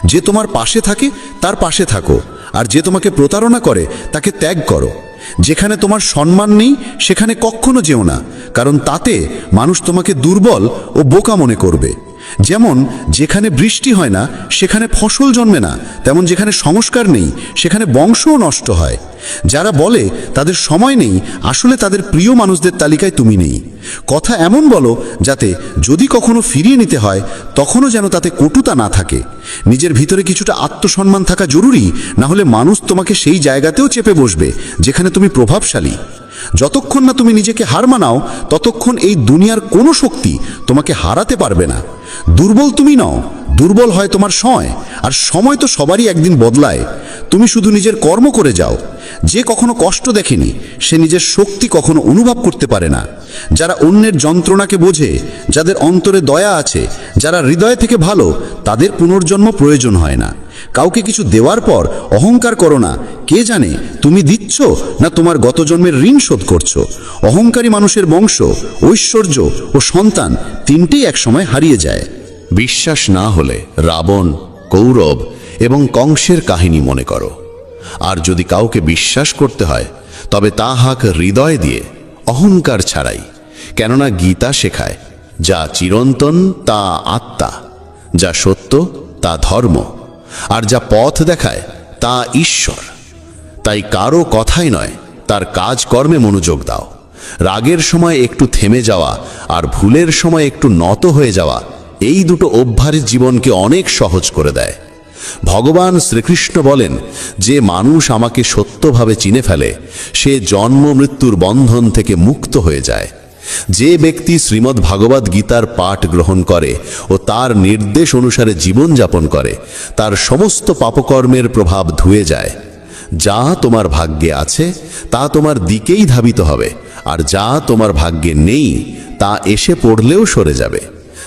যে তোমার পাশে থাকে তার পাশে থাকো, আর যে তোমাকে প্রতারণা করে তাকে ত্যাগ করো। যেখানে তোমার সম্মান নেই সেখানে কখনো যেও না, কারণ তাতে মানুষ তোমাকে দুর্বল ও বোকা মনে করবে। যেমন যেখানে বৃষ্টি হয় না সেখানে ফসল জন্মে না, তেমন যেখানে সংস্কার নেই সেখানে বংশও নষ্ট হয়। যারা বলে তাদের সময় নেই, আসলে তাদের প্রিয় মানুষদের তালিকায় তুমি নেই। কথা এমন বলো যাতে যদি কখনো ফিরিয়ে নিতে হয় তখনও যেন তাতে কটুতা না থাকে। নিজের ভিতরে কিছুটা আত্মসম্মান থাকা জরুরি, না হলে মানুষ তোমাকে সেই জায়গাতেও চেপে বসবে যেখানে তুমি প্রভাবশালী। যতক্ষণ না তুমি নিজেকে হার মানাও, ততক্ষণ এই দুনিয়ার কোনো শক্তি তোমাকে হারাতে পারবে না। দুর্বল তুমি নও, দুর্বল হয় তোমার সময়, আর সময় তো সবারই একদিন বদলায়। তুমি শুধু নিজের কর্ম করে যাও। যে কখনো কষ্ট দেখেনি সে নিজের শক্তি কখনো অনুভব করতে পারে না। যারা অন্যের যন্ত্রণাকে বোঝে, যাদের অন্তরে দয়া আছে, যারা হৃদয় থেকে ভালো, তাদের পুনর্জন্ম প্রয়োজন হয় না। কাউকে কিছু দেওয়ার পর অহংকার করো না। কে জানে তুমি দিচ্ছ না তোমার গত জন্মের ঋণ শোধ করছো। অহংকারী মানুষের বংশ, ঐশ্বর্য ও সন্তান তিনটেই একসময় হারিয়ে যায়। বিশ্বাস না হলে রাবণ, কৌরব এবং কংসের কাহিনী মনে করো। আর যদি কাউকে বিশ্বাস করতে হয় তবে তা হাক হৃদয় দিয়ে, অহংকার ছাড়াই। কেননা গীতা শেখায়, যা চিরন্তন তা আত্মা, যা সত্য তা ধর্ম, আর যা পথ দেখায় তা ঈশ্বর। তাই কারো কথাই নয়, তার কাজকর্মে মনোযোগ দাও। রাগের সময় একটু থেমে যাওয়া আর ভুলের সময় একটু নত হয়ে যাওয়া, এই দুটো অভ্যাস জীবনকে অনেক সহজ করে দেয়। ভগবান শ্রীকৃষ্ণ বলেন, যে মানুষ আমাকে সত্যভাবে চিনে ফেলে সে জন্ম মৃত্যুর বন্ধন থেকে মুক্ত হয়ে যায়। যে ব্যক্তি শ্রীমদ্ ভাগবত গীতার পাঠ গ্রহণ করে ও তার নির্দেশ অনুসারে জীবনযাপন করে, তার সমস্ত পাপকর্মের প্রভাব ধুয়ে যায়। যা তোমার ভাগ্যে আছে তা তোমার দিকেই ধাবিত হবে, আর যা তোমার ভাগ্যে নেই তা এসে পড়লেও সরে যাবে।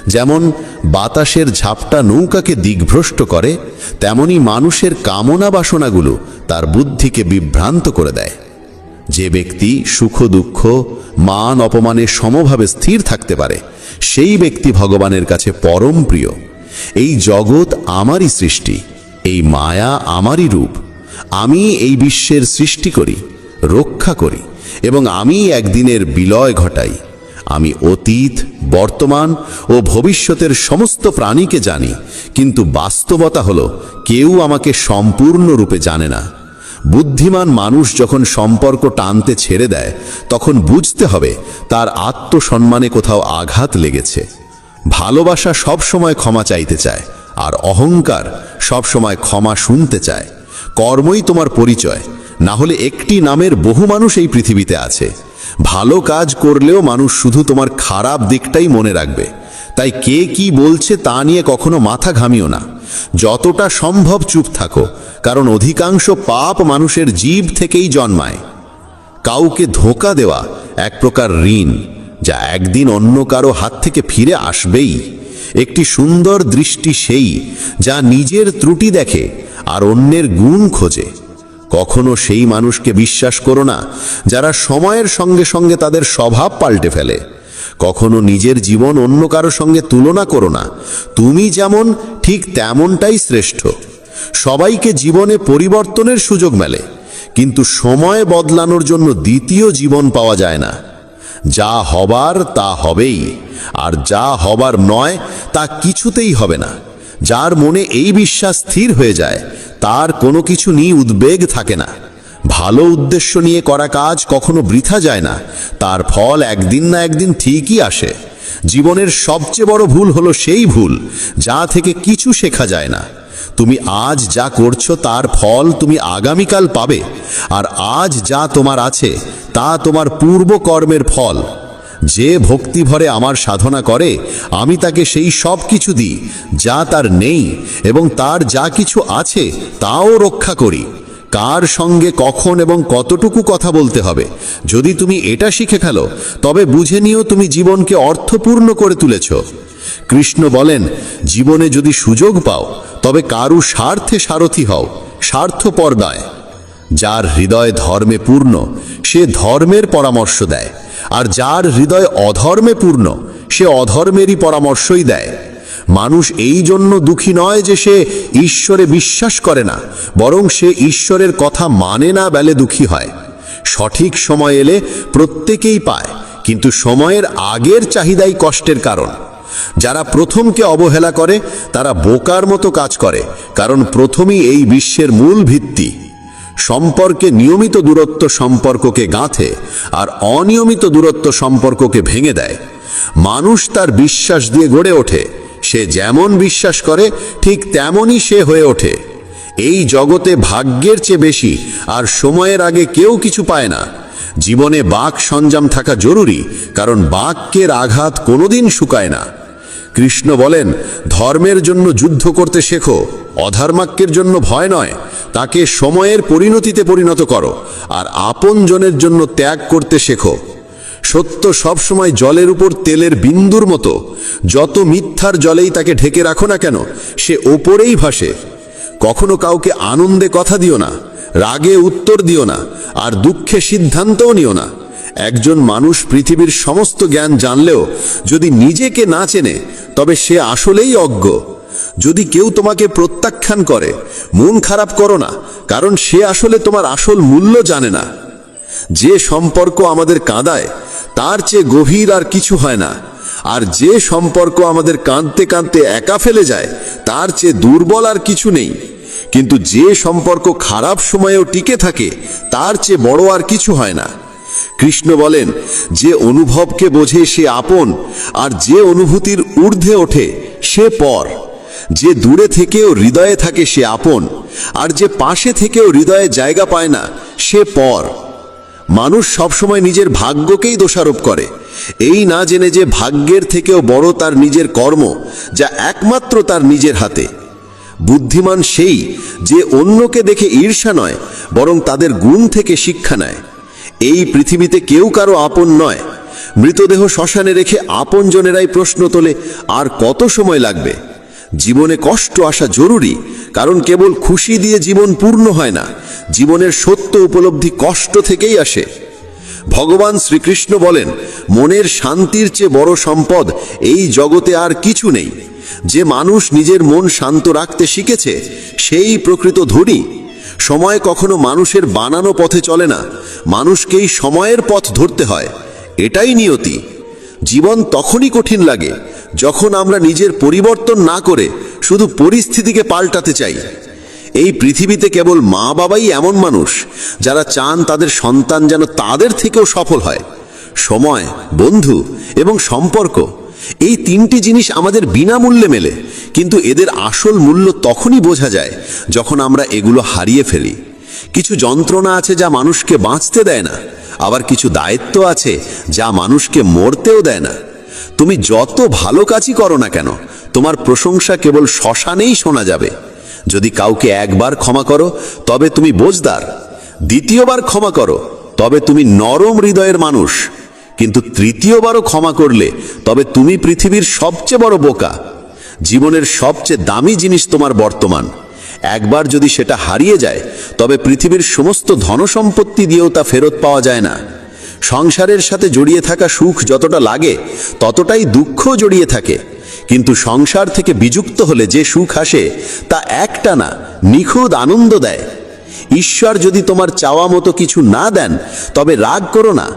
যেমন বাতাসের ঝাপটা নৌকাকে দিগ্ভ্রষ্ট করে, তেমনি মানুষের কামনা বাসনাগুলো তার বুদ্ধিকে বিভ্রান্ত করে দেয়। যে ব্যক্তি সুখ দুঃখ, মান অপমানে সমভাবে স্থির থাকতে পারে, সেই ব্যক্তি ভগবানের কাছে পরম প্রিয়। এই জগৎ আমারই সৃষ্টি, এই মায়া আমারই রূপ। আমি এই বিশ্বের সৃষ্টি করি, রক্ষা করি, এবং আমি একদিনের বিলয় ঘটাই। আমি অতীত, বর্তমান ও ভবিষ্যতের সমস্ত প্রাণীকে জানি, কিন্তু বাস্তবতা হলো কেউ আমাকে সম্পূর্ণরূপে জানে না। বুদ্ধিমান মানুষ যখন সম্পর্ক টানতে ছেড়ে দেয়, তখন বুঝতে হবে তার আত্মসম্মানে কোথাও আঘাত লেগেছে। ভালোবাসা সবসময় ক্ষমা চাইতে চায়, আর অহংকার সবসময় ক্ষমা শুনতে চায়। কর্মই তোমার পরিচয়, না হলে একটি নামের বহু মানুষ এই পৃথিবীতে আছে। ভালো কাজ করলেও মানুষ শুধু তোমার খারাপ দিকটাই মনে রাখবে। তাই কে কি বলছে তা নিয়ে কখনো মাথা ঘামিও না। যতটা সম্ভব চুপ থাকো, কারণ অধিকাংশ পাপ মানুষের জীব থেকেই জন্মায়। কাউকে ধোঁকা দেওয়া এক প্রকার ঋণ, যা একদিন অন্য কারো হাত থেকে ফিরে আসবেই। একটি সুন্দর দৃষ্টি সেই যা নিজের ত্রুটি দেখে আর অন্যের গুণ খোঁজে। কখনো সেই মানুষকে বিশ্বাস করো না যারা সময়ের সঙ্গে সঙ্গে তাদের স্বভাব পাল্টে ফেলে। কখনো নিজের জীবন অন্য কারো সঙ্গে তুলনা করো না। তুমি যেমন ঠিক তেমনটাই শ্রেষ্ঠ। সবাইকে জীবনে পরিবর্তনের সুযোগ মেলে, কিন্তু সময় বদলানোর জন্য দ্বিতীয় জীবন পাওয়া যায় না। যা হবার তা হবেই, আর যা হবার নয় তা কিছুতেই হবে না। যার মনে এই বিশ্বাস স্থির হয়ে যায়, তার কোনো কিছু নিয়ে উদ্বেগ থাকে না। ভালো উদ্দেশ্য নিয়ে করা কাজ কখনো বৃথা যায় না, তার ফল একদিন না একদিন ঠিকই আসে। জীবনের সবচেয়ে বড় ভুল হলো সেই ভুল যা থেকে কিছু শেখা যায় না। তুমি আজ যা করছো তার ফল তুমি আগামীকাল পাবে, আর আজ যা তোমার আছে তা তোমার পূর্ব কর্মের ফল। যে ভক্তি ভরে আমার সাধনা করে, আমি তাকে সেই সব কিছু দিই যা তার নেই, এবং তার যা কিছু আছে তাও রক্ষা করি। কার সঙ্গে কখন এবং কতটুকু কথা বলতে হবে, যদি তুমি এটা শিখে ফেলো, তবে বুঝে নিও তুমি জীবনকে অর্থপূর্ণ করে তুলেছ। কৃষ্ণ বলেন, জীবনে যদি সুযোগ পাও তবে কারু স্বার্থে সারথি হও, স্বার্থপর নয়। যার হৃদয় ধর্মে পূর্ণ সে ধর্মের পরামর্শ দেয়, আর যার হৃদয় অধর্মে পূর্ণ সে অধর্মেরই পরামর্শই দেয়। মানুষ এই জন্য দুঃখী নয় যে সে ঈশ্বরে বিশ্বাস করে না, বরং সে ঈশ্বরের কথা মানে না বলে দুঃখী হয়। সঠিক সময় এলে প্রত্যেকেই পায়, কিন্তু সময়ের আগের চাহিদাই কষ্টের কারণ। যারা প্রথমকে অবহেলা করে তারা বোকার মতো কাজ করে, কারণ প্রথমই এই বিশ্বের মূল ভিত্তি। সম্পর্কে নিয়মিত দূরত্ব সম্পর্ককে গাঁথে, আর অনিয়মিত দূরত্ব সম্পর্ককে ভেঙে দেয়। মানুষ তার বিশ্বাস দিয়ে গড়ে ওঠে, সে যেমন বিশ্বাস করে ঠিক তেমনই সে হয়ে ওঠে। এই জগতে ভাগ্যের চেয়ে বেশি আর সময়ের আগে কেউ কিছু পায় না। জীবনে বাক সঞ্জাম থাকা জরুরি, কারণ বাক্যের আঘাত কোনোদিন শুকায় না। কৃষ্ণ বলেন, ধর্মের জন্য যুদ্ধ করতে শেখো, অধর্মাক্যের জন্য ভয় নয়। তাকে সময়ের পরিণতিতে পরিণত করো, আর আপনজনের জন্য ত্যাগ করতে শেখো। সত্য সবসময় জলের উপর তেলের বিন্দুর মতো, যত মিথ্যার জলেই তাকে ঢেকে রাখো না কেন, সে ওপরেই ভাসে। কখনো কাউকে আনন্দে কথা দিও না, রাগে উত্তর দিও না, আর দুঃখে সিদ্ধান্তও নিও না। একজন মানুষ পৃথিবীর সমস্ত জ্ঞান জানলেও যদি নিজেকে না চেনে, তবে সে আসলেই অজ্ঞ। যদি কেউ তোমাকে প্রত্যাখ্যান করে, মন খারাপ করো না, কারণ সে আসলে তোমার আসল মূল্য জানে না। যে সম্পর্ক আমাদের কাঁদায় তার চেয়ে গভীর আর কিছু হয় না, আর যে সম্পর্ক আমাদের কাঁদতে কাঁদতে একা ফেলে যায় তার চেয়ে দুর্বল আর কিছু নেই। কিন্তু যে সম্পর্ক খারাপ সময়েও টিকে থাকে তার চেয়ে বড় আর কিছু হয় না। কৃষ্ণ বলেন, যে অনুভবকে বোঝে সে আপন, আর যে অনুভূতির ঊর্ধ্বে ওঠে সে পর। যে দূরে থেকেও হৃদয়ে থাকে সে আপন, আর যে পাশে থেকেও হৃদয়ে জায়গা পায় না সে পর। মানুষ সবসময় নিজের ভাগ্যকেই দোষারোপ করে, এই না জেনে যে ভাগ্যের থেকেও বড় তার নিজের কর্ম, যা একমাত্র তার নিজের হাতে। বুদ্ধিমান সেই যে অন্যকে দেখে ঈর্ষা নয়, বরং তাদের গুণ থেকে শিক্ষা নেয়। এই পৃথিবীতে কেউ কারো আপন নয়। মৃতদেহ শ্মশানে রেখে আপনজনেরাই প্রশ্ন তোলে, আর কত সময় লাগবে। জীবনে কষ্ট আসা জরুরি, কারণ কেবল খুশি দিয়ে জীবন পূর্ণ হয় না। জীবনের সত্য উপলব্ধি কষ্ট থেকেই আসে। ভগবান শ্রীকৃষ্ণ বলেন, মনের শান্তির চেয়ে বড় সম্পদ এই জগতে আর কিছু নেই। যে মানুষ নিজের মন শান্ত রাখতে শিখেছে সেই প্রকৃত ধনী। সময় কখনো মানুষের বানানো পথে চলে না, মানুষকেই সময়ের পথ ধরতে হয়, এটাই নিয়তি। জীবন তখনই কঠিন লাগে যখন আমরা নিজের পরিবর্তন না করে শুধু পরিস্থিতিকে পাল্টাতে চাই। এই পৃথিবীতে কেবল মা বাবাই এমন মানুষ যারা চান তাদের সন্তান যেন তাদের থেকেও সফল হয়। সময়, বন্ধু এবং সম্পর্ক, এই তিনটি জিনিস আমাদের বিনামূল্যে মেলে, কিন্তু এদের আসল মূল্য তখনই বোঝা যায় যখন আমরা এগুলো হারিয়ে ফেলি। কিছু যন্ত্রণা আছে যা মানুষকে বাঁচতে দেয় না, আবার কিছু দায়িত্ব আছে যা মানুষকে মরতেও দেয় না। তুমি যত ভালো কাজই করো না কেন, তোমার প্রশংসা কেবল শ্মশানেই শোনা যাবে। যদি কাউকে একবার ক্ষমা করো তবে তুমি বোঝদার, দ্বিতীয়বার ক্ষমা করো তবে তুমি নরম হৃদয়ের মানুষ, কিন্তু তৃতীয়বারও ক্ষমা করলে তবে তুমি পৃথিবীর সবচেয়ে বড় বোকা। জীবনের সবচেয়ে দামি জিনিস তোমার বর্তমান। একবার যদি সেটা হারিয়ে যায় তবে পৃথিবীর সমস্ত ধনসম্পত্তি দিয়েও তা ফেরত পাওয়া যায় না। সংসারের সাথে জড়িয়ে থাকা সুখ যতটা লাগে ততটাই দুঃখ জড়িয়ে থাকে, কিন্তু সংসার থেকে বিযুক্ত হলে যে সুখ আসে তা একটানা নিখুঁত আনন্দ দেয়। ঈশ্বর যদি তোমার চাওয়া মতো কিছু না দেন তবে রাগ করো না,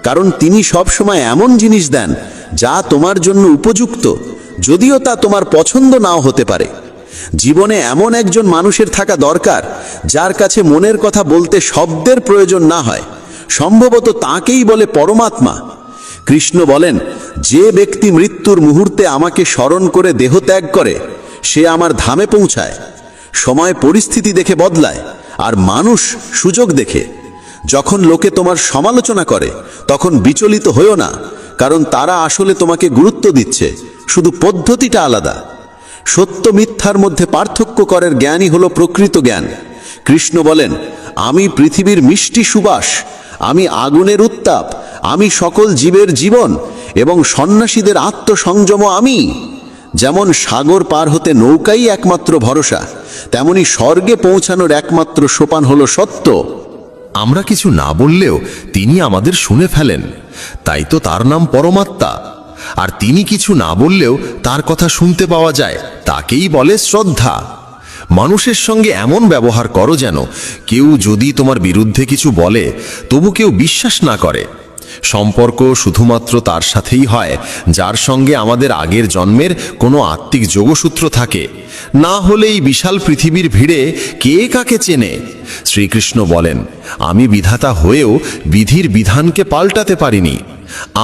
কারণ তিনি সবসময় এমন জিনিস দেন যা তোমার জন্য উপযুক্ত, যদিও তা তোমার পছন্দ নাও হতে পারে। জীবনে এমন একজন মানুষের থাকা দরকার যার কাছে মনের কথা বলতে শব্দের প্রয়োজন না হয়। সম্ভবত তাকেই বলে পরমাত্মা। কৃষ্ণ বলেন, যে ব্যক্তি মৃত্যুর মুহূর্তে আমাকে স্মরণ করে দেহ ত্যাগ করে সে আমার ধামে পৌঁছায়। সময় পরিস্থিতি দেখে বদলায়, আর মানুষ সুযোগ দেখে। যখন লোকে তোমার সমালোচনা করে তখন বিচলিত হইও না, কারণ তারা আসলে তোমাকে গুরুত্ব দিচ্ছে, শুধু পদ্ধতিটা আলাদা। সত্য মিথ্যার মধ্যে পার্থক্য করার জ্ঞানই হলো প্রকৃত জ্ঞান। কৃষ্ণ বলেন, আমি পৃথিবীর মিষ্টি সুবাস, আমি আগুনের উত্তাপ, আমি সকল জীবের জীবন এবং সন্ন্যাসীদের আত্মসংযম আমি। যেমন সাগর পার হতে নৌকাই একমাত্র ভরসা, তেমনি স্বর্গে পৌঁছানোর একমাত্র সোপান হলো সত্য। আমরা কিছু না বললেও তিনি আমাদের শুনে ফেলেন, তাই তো তার নাম পরমাত্মা। আর তিনি কিছু না বললেও তার কথা শুনতে পাওয়া যায়, তাকেই বলে শ্রদ্ধা। মানুষের সঙ্গে এমন ব্যবহার করো যেন কেউ যদি তোমার বিরুদ্ধে কিছু বলে তবু কেউ বিশ্বাস না করে। সম্পর্ক শুধুমাত্র তার সাথেই হয় যার সঙ্গে আমাদের আগের জন্মের কোনো আত্মিক যোগসূত্র থাকে, না হলে এই বিশাল পৃথিবীর ভিড়ে কে কাকে চেনে। শ্রীকৃষ্ণ বলেন, আমি বিধাতা হয়েও বিধির বিধানকে পাল্টাতে পারিনি।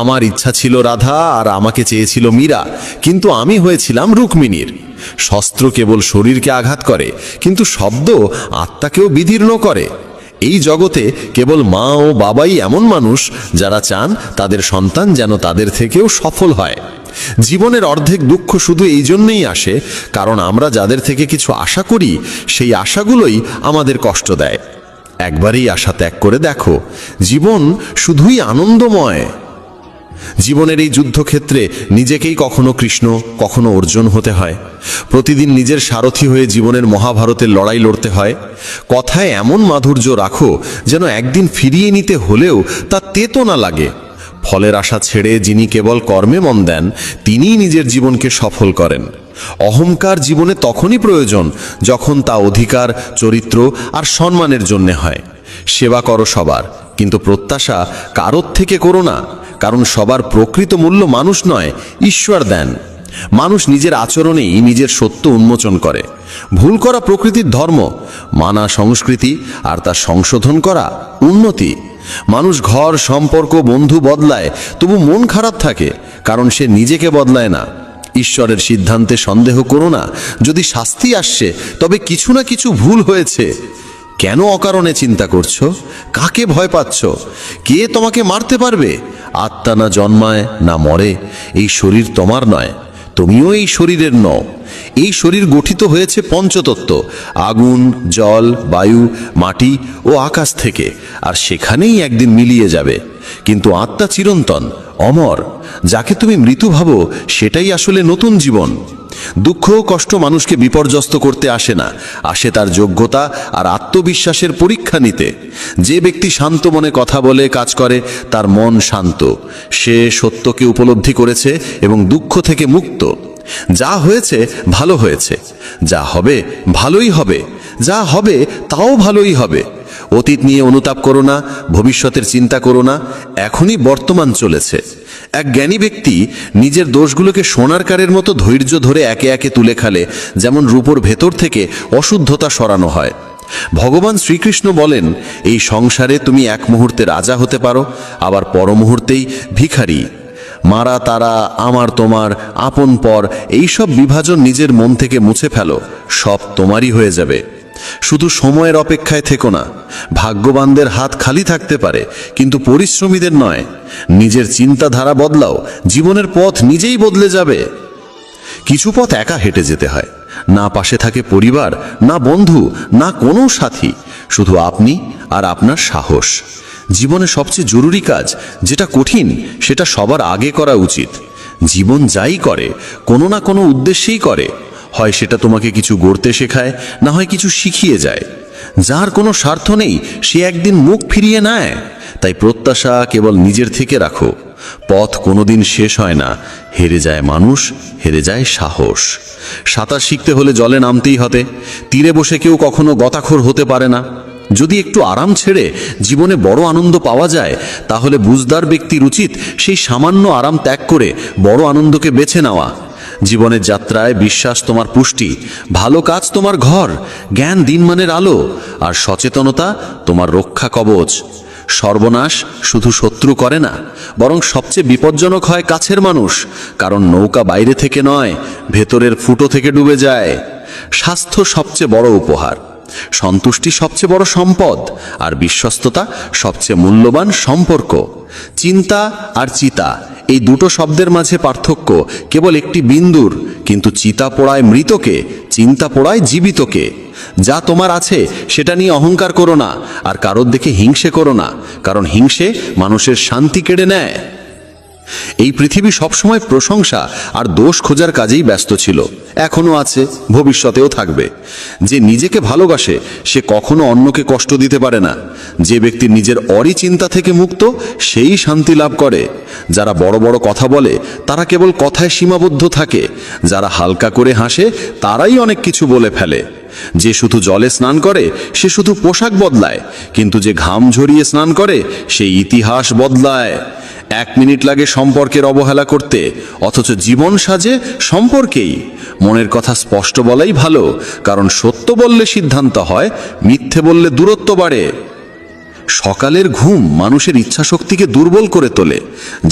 আমার ইচ্ছা ছিল রাধা আর আমাকে চেয়েছিল মীরা, কিন্তু আমি হয়েছিলাম রুক্মিণীর। শস্ত্র কেবল শরীরকে আঘাত করে, কিন্তু শব্দ আত্মাকেও বিদীর্ণ করে। এই জগতে কেবল মা ও বাবাই এমন মানুষ যারা চান তাদের সন্তান যেন তাদের থেকেও সফল হয়। জীবনের অর্ধেক দুঃখ শুধু এই জন্যই আসে কারণ আমরা যাদের থেকে কিছু আশা করি সেই আশাগুলোই আমাদের কষ্ট দেয়। একবারই আশা ত্যাগ করে দেখো, জীবন শুধুই আনন্দময়। জীবনের এই যুদ্ধক্ষেত্রে নিজেকেই কখনো কৃষ্ণ কখনো অর্জুন হতে হয়। প্রতিদিন নিজের সারথি হয়ে জীবনের মহাভারতের লড়াই লড়তে হয়। কথায় এমন মাধুর্য রাখো যেন একদিন ফিরিয়ে নিতে হলেও তা তেতো না লাগে। ফলের আশা ছেড়ে যিনি কেবল কর্মে মন দেন তিনিই নিজের জীবনকে সফল করেন। অহংকার জীবনে তখনই প্রয়োজন যখন তা অধিকার, চরিত্র আর সম্মানের জন্য হয়। সেবা করো সবার, কিন্তু প্রত্যাশা কারোর থেকে করো না, কারণ সবার প্রকৃত মূল্য মানুষ নয়, ঈশ্বর দেন। মানুষ নিজের আচরণেই নিজের সত্য উন্মোচন করে। ভুল করা প্রকৃতির ধর্ম, মানা সংস্কৃতি, আর তা সংশোধন করা উন্নতি। মানুষ ঘর, সম্পর্ক, বন্ধু বদলায়, তবু মন খারাপ থাকে কারণ সে নিজেকে বদলায় না। ঈশ্বরের সিদ্ধান্তে সন্দেহ করো না। যদি শাস্তি আসছে তবে কিছু না কিছু ভুল হয়েছে। কেন অকারণে চিন্তা করছো? কাকে ভয় পাচ্ছ? কে তোমাকে মারতে পারবে? আত্মা না জন্মায় না মরে। এই শরীর তোমার নয়, তুমিও এই শরীরের নও। এই শরীর গঠিত হয়েছে পঞ্চতত্ত্ব, আগুন, জল, বায়ু, মাটি ও আকাশ থেকে, আর সেখানেই একদিন মিলিয়ে যাবে। কিন্তু আত্মা চিরন্তন, অমর। যাকে তুমি মৃত্যু ভাবো সেটাই আসলে নতুন জীবন। দুঃখ ও কষ্ট মানুষকে বিপর্যস্ত করতে আসে না, আসে তার যোগ্যতা আর আত্মবিশ্বাসের পরীক্ষা নিতে। যে ব্যক্তি শান্ত মনে কথা বলে, কাজ করে, তার মন শান্ত। সে সত্যকে উপলব্ধি করেছে এবং দুঃখ থেকে মুক্ত। যা হয়েছে ভালো হয়েছে, যা হবে ভালোই হবে, যা হবে তাও ভালোই হবে। অতীত নিয়ে অনুতাপ করো না, ভবিষ্যতের চিন্তা করো না, এখনই বর্তমান চলেছে। এক জ্ঞানী ব্যক্তি নিজের দোষগুলোকে সোনার কারের মতো ধৈর্য ধরে একে একে তুলে খালে যেমন রূপোর ভেতর থেকে অশুদ্ধতা সরানো হয়। ভগবান শ্রীকৃষ্ণ বলেন, এই সংসারে তুমি এক মুহূর্তে রাজা হতে পারো, আবার পর মুহূর্তেই ভিখারি। মারা তারা, আমার তোমার, আপন পর, এইসব বিভাজন নিজের মন থেকে মুছে ফেলো, সব তোমারই হয়ে যাবে। শুধু সময়ের অপেক্ষায় থেকো না। ভাগ্যবানদের হাত খালি থাকতে পারে, কিন্তু পরিশ্রমীদের নয়। নিজের চিন্তাধারা বদলাও, জীবনের পথ নিজেই বদলে যাবে। কিছু পথ একা হেঁটে যেতে হয়, না পাশে থাকে পরিবার, না বন্ধু, না কোনো সাথী, শুধু আপনি আর আপনার সাহস। জীবনে সবচেয়ে জরুরি কাজ যেটা কঠিন, সেটা সবার আগে করা উচিত। জীবন যাই করে কোনো না কোনো উদ্দেশ্যেই করে, হয় সেটা তোমাকে কিছু গড়তে শেখায়, না হয় কিছু শিখিয়ে যায়। যার কোনো স্বার্থ নেই সে একদিন মুখ ফিরিয়ে নেয়। তাই প্রত্যাশা কেবল নিজের থেকে রাখো। পথ কোনোদিন শেষ হয় না, হেরে যায় মানুষ, হেরে যায় সাহস। সাঁতার শিখতে হলে জলে নামতেই হবে। তীরে বসে কেউ কখনো গতাখোর হতে পারে না। যদি একটু আরাম ছেড়ে জীবনে বড় আনন্দ পাওয়া যায়, তাহলে বুঝদার ব্যক্তির উচিত সেই সামান্য আরাম ত্যাগ করে বড় আনন্দকে বেছে নেওয়া। জীবনের যাত্রায় বিশ্বাস তোমার পুষ্টি, ভালো কাজ তোমার ঘর, জ্ঞান দিনমানের আলো, আর সচেতনতা তোমার রক্ষা কবচ। সর্বনাশ শুধু শত্রু করে না, বরং সবচেয়ে বিপজ্জনক হয় কাছের মানুষ, কারণ নৌকা বাইরে থেকে নয়, ভেতরের ফুটো থেকে ডুবে যায়। স্বাস্থ্য সবচেয়ে বড় উপহার, সন্তুষ্টি সবচেয়ে বড় সম্পদ, আর বিশ্বস্ততা সবচেয়ে মূল্যবান সম্পর্ক। চিন্তা আর চিতা, এই দুটো শব্দের মাঝে পার্থক্য কেবল একটি বিন্দুর, কিন্তু চিতা পোড়ায় মৃতকে, চিন্তা পোড়ায় জীবিতকে। যা তোমার আছে সেটা নিয়ে অহংকার করো না, আর কারোর দেখে হিংসে করো না, কারণ হিংসে মানুষের শান্তি কেড়ে নেয়। এই পৃথিবী সবসময় প্রশংসা আর দোষ খোঁজার কাজেই ব্যস্ত ছিল, এখনো আছে, ভবিষ্যতেও থাকবে। যে নিজেকে ভালোবাসে সে কখনো অন্যকে কষ্ট দিতে পারে না। যে ব্যক্তি নিজের অরিচিন্তা থেকে মুক্ত সেই শান্তি লাভ করে। যারা বড় বড় কথা বলে তারা কেবল কথায় সীমাবদ্ধ থাকে। যারা হালকা করে হাসে তারাই অনেক কিছু বলে ফেলে। যে শুধু জলে স্নান করে সে শুধু পোশাক বদলায়, কিন্তু যে ঘাম ঝরিয়ে স্নান করে সে ইতিহাস বদলায়। 1 মিনিট লাগে সম্পর্কের অবহেলা করতে, অথচ জীবন সাজে সম্পর্কেই। মনের কথা স্পষ্ট বলাই ভালো, কারণ সত্য বললে সিদ্ধান্ত হয়, মিথ্যে বললে দূরত্ব বাড়ে। সকালের ঘুম মানুষের ইচ্ছাশক্তিকে দুর্বল করে তোলে।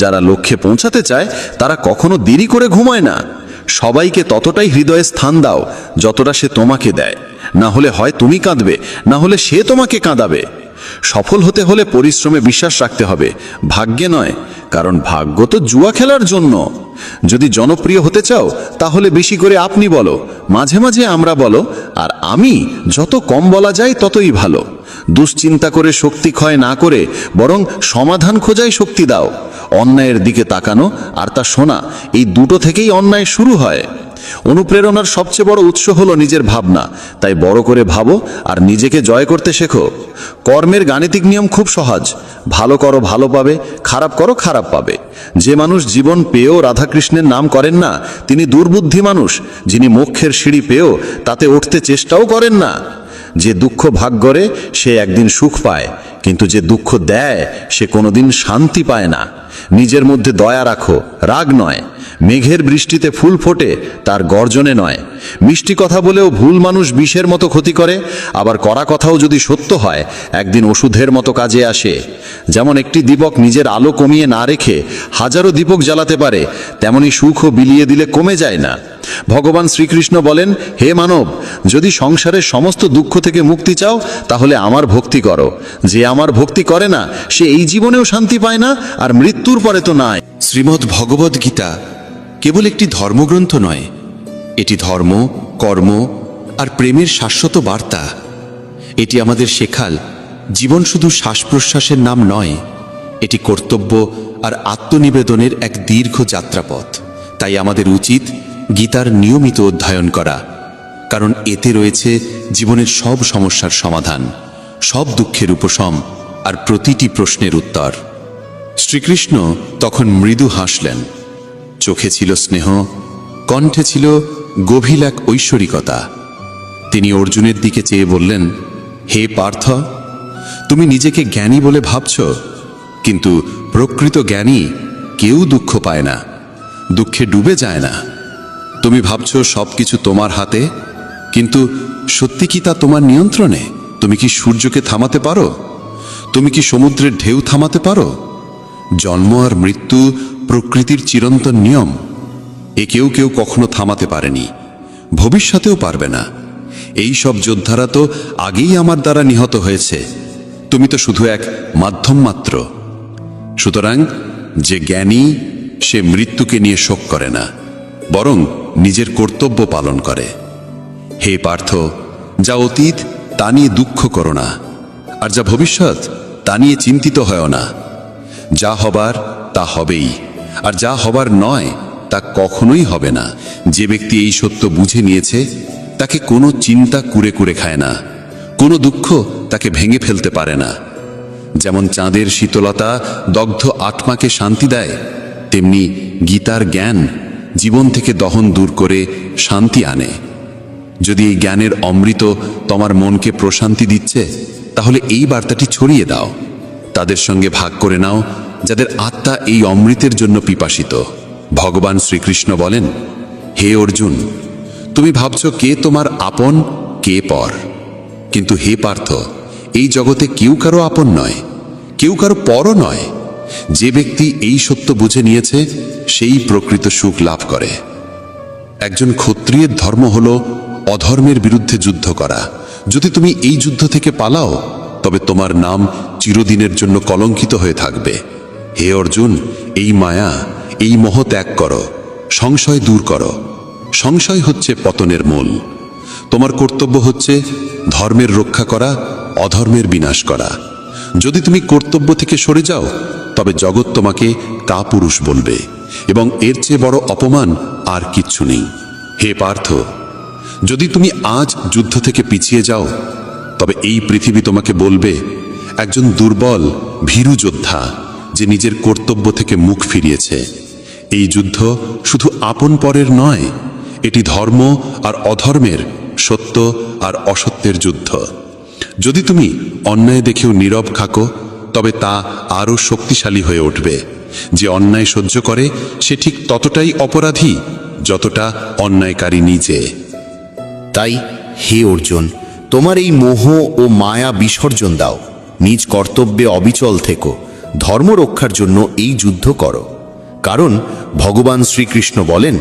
যারা লক্ষ্যে পৌঁছাতে চায় তারা কখনো দেরি করে ঘুমায় না। সবাইকে ততটাই হৃদয়ে স্থান দাও যতটা সে তোমাকে দেয়, না হলে হয় তুমি কাঁদবে, না হলে সে তোমাকে কাঁদাবে। সফল হতে হলে পরিশ্রমে বিশ্বাস রাখতে হবে, ভাগ্যে নয়, কারণ ভাগ্য তো জুয়া খেলার জন্য। যদি জনপ্রিয় হতে চাও তাহলে বেশি করে আপনি বলো, মাঝে মাঝে আমরা বলো, আর আমি যত কম বলা যায় ততই ভালো। দুশ্চিন্তা করে শক্তি ক্ষয় না করে বরং সমাধান খোঁজায় শক্তি দাও। অন্যায়ের দিকে তাকানো আর তা শোনা, এই দুটো থেকেই অন্যায় শুরু হয়। অনুপ্রেরণার সবচেয়ে বড় উৎস হলো নিজের ভাবনা। তাই বড় করে ভাবো আর নিজেকে জয় করতে শেখো। কর্মের গাণিতিক নিয়ম খুব সহজ, ভালো করো ভালো পাবে, খারাপ করো খারাপ পাবে। যে মানুষ জীবন পেয়েও রাধাকৃষ্ণের নাম করেন না তিনি দুর্বুদ্ধি মানুষ, যিনি মোক্ষের সিঁড়ি পেয়েও তাতে উঠতে চেষ্টাও করেন না। যে দুঃখ ভাগ করে সে একদিন সুখ পায়, কিন্তু যে দুঃখ দেয় সে কোনোদিন শান্তি পায় না। নিজের মধ্যে দয়া রাখো, রাগ নয়। মেঘের বৃষ্টিতে ফুল ফোটে, তার গর্জনে নয়। মিষ্টি কথা বলেও ভুল মানুষ বিষের মতো ক্ষতি করে, আবার কড়া কথাও যদি সত্য হয় একদিন ওষুধের মতো কাজে আসে। যেমন একটি দীপক নিজের আলো কমিয়ে না রেখে হাজারো দীপক জ্বালাতে পারে, তেমনি সুখও বিলিয়ে দিলে কমে যায় না। ভগবান শ্রীকৃষ্ণ বলেন, হে মানব, যদি সংসারের সমস্ত দুঃখ থেকে মুক্তি চাও তাহলে আমার ভক্তি করো। যে আমার ভক্তি করে না সে এই জীবনেও শান্তি পায় না, আর মৃত্যুর পরে তো নাই। শ্রীমদ্ ভগবদ্ গীতা কেবল একটি ধর্মগ্রন্থ নয়, এটি ধর্ম, কর্ম আর প্রেমের শাশ্বত বার্তা। এটি আমাদের শেখাল জীবন শুধু শ্বাস প্রশ্বাসের নাম নয়, এটি কর্তব্য আর আত্মনিবেদনের এক দীর্ঘ যাত্রাপথ। তাই আমাদের উচিত গীতার নিয়মিত অধ্যয়ন করা, কারণ এতে রয়েছে জীবনের সব সমস্যার সমাধান, সব দুঃখের উপশম আর প্রতিটি প্রশ্নের উত্তর। শ্রীকৃষ্ণ তখন মৃদু হাসলেন, চোখে ছিল স্নেহ, কণ্ঠে ছিল গভীর এক ঐশ্বরিকতা। তিনি অর্জুনের দিকে চেয়ে বললেন, হে পার্থ, তুমি নিজেকে জ্ঞানী বলে ভাবছ, কিন্তু প্রকৃত জ্ঞানী কেউ দুঃখ পায় না, দুঃখে ডুবে যায় না। তুমি ভাবছো সবকিছু তোমার হাতে, কিন্তু সত্যি কি তা তোমার নিয়ন্ত্রণে? তুমি কি সূর্যকে থামাতে পারো? তুমি কি সমুদ্রের ঢেউ থামাতে পারো? জন্ম আর মৃত্যু প্রকৃতির চিরন্তন নিয়ম, এ কেউ কেউ কখনো থামাতে পারেনি, ভবিষ্যতেও পারবে না। এই সব যোদ্ধারা তো আগেই আমার দ্বারা নিহত হয়েছে, তুমি তো শুধু এক মাধ্যম মাত্র। সুতরাং যে জ্ঞানী, সে মৃত্যুকে নিয়ে শোক করে না, বরং নিজের কর্তব্য পালন করে। হে পার্থ, যা অতীত তা নিয়ে দুঃখ করো না, আর যা ভবিষ্যৎ তা নিয়ে চিন্তিত হয় না। যা হবার তা হবেই, আর যা হবার নয় তা কখনোই হবে না। যে ব্যক্তি এই সত্য বুঝে নিয়েছে, তাকে কোনো চিন্তা কুরে কুরে খায় না, কোনো দুঃখ তাকে ভেঙে ফেলতে পারে না। যেমন চাঁদের শীতলতা দগ্ধ আত্মাকে শান্তি দেয়, তেমনি গীতার জ্ঞান জীবন থেকে দহন দূর করে শান্তি আনে। যদি এই জ্ঞানের অমৃত তোমার মনকে প্রশান্তি দিচ্ছে, তাহলে এই বার্তাটি ছড়িয়ে দাও, তাদের সঙ্গে ভাগ করে নাও যাদের আত্মা এই অমৃতের জন্য পিপাসিত। ভগবান শ্রীকৃষ্ণ বলেন, হে অর্জুন, তুমি ভাবছ কে তোমার আপন, কে পর, কিন্তু হে পার্থ, এই জগতে কেউ কারো আপন নয়, কেউ কারো পরও নয়। যে ব্যক্তি এই সত্য বুঝে নিয়েছে, সেই প্রকৃত সুখ লাভ করে। একজন ক্ষত্রিয়ের ধর্ম হল অধর্মের বিরুদ্ধে যুদ্ধ করা। যদি তুমি এই যুদ্ধ থেকে পালাও, তবে তোমার নাম চিরদিনের জন্য কলঙ্কিত হয়ে থাকবে। হে অর্জুন, এই মায়া, এই মোহ ত্যাগ করো, সংশয় দূর করো। সংশয় হচ্ছে পতনের মূল। তোমার কর্তব্য হচ্ছে ধর্মের রক্ষা করা, অধর্মের বিনাশ করা। যদি তুমি কর্তব্য থেকে সরে যাও, তবে জগৎ তোমাকে কাপুরুষ বলবে, এবং এর চেয়ে বড় অপমান আর কিচ্ছু নেই। হে পার্থ, যদি তুমি আজ যুদ্ধ থেকে পিছিয়ে যাও, তবে এই পৃথিবী তোমাকে বলবে একজন দুর্বল ভীরু যোদ্ধা, যে নিজের কর্তব্য থেকে মুখ ফিরিয়েছে। এই যুদ্ধ শুধু আপন পরের নয়, এটি ধর্ম আর অধর্মের, সত্য আর অসত্যের যুদ্ধ। যদি তুমি অন্যায় দেখেও নীরব থাকো, তবে তা আরও শক্তিশালী হয়ে উঠবে। যে অন্যায় সহ্য করে, সে ঠিক ততটাই অপরাধী যতটা অন্যায়কারী নিজে। তাই হে অর্জুন, তোমার এই মোহ ও মায়া বিসর্জন দাও, নিজ কর্তব্যে অবিচল থেকো, ধর্ম রক্ষার জন্য এই যুদ্ধ করো। কারণ ভগবান শ্রীকৃষ্ণ বলেন,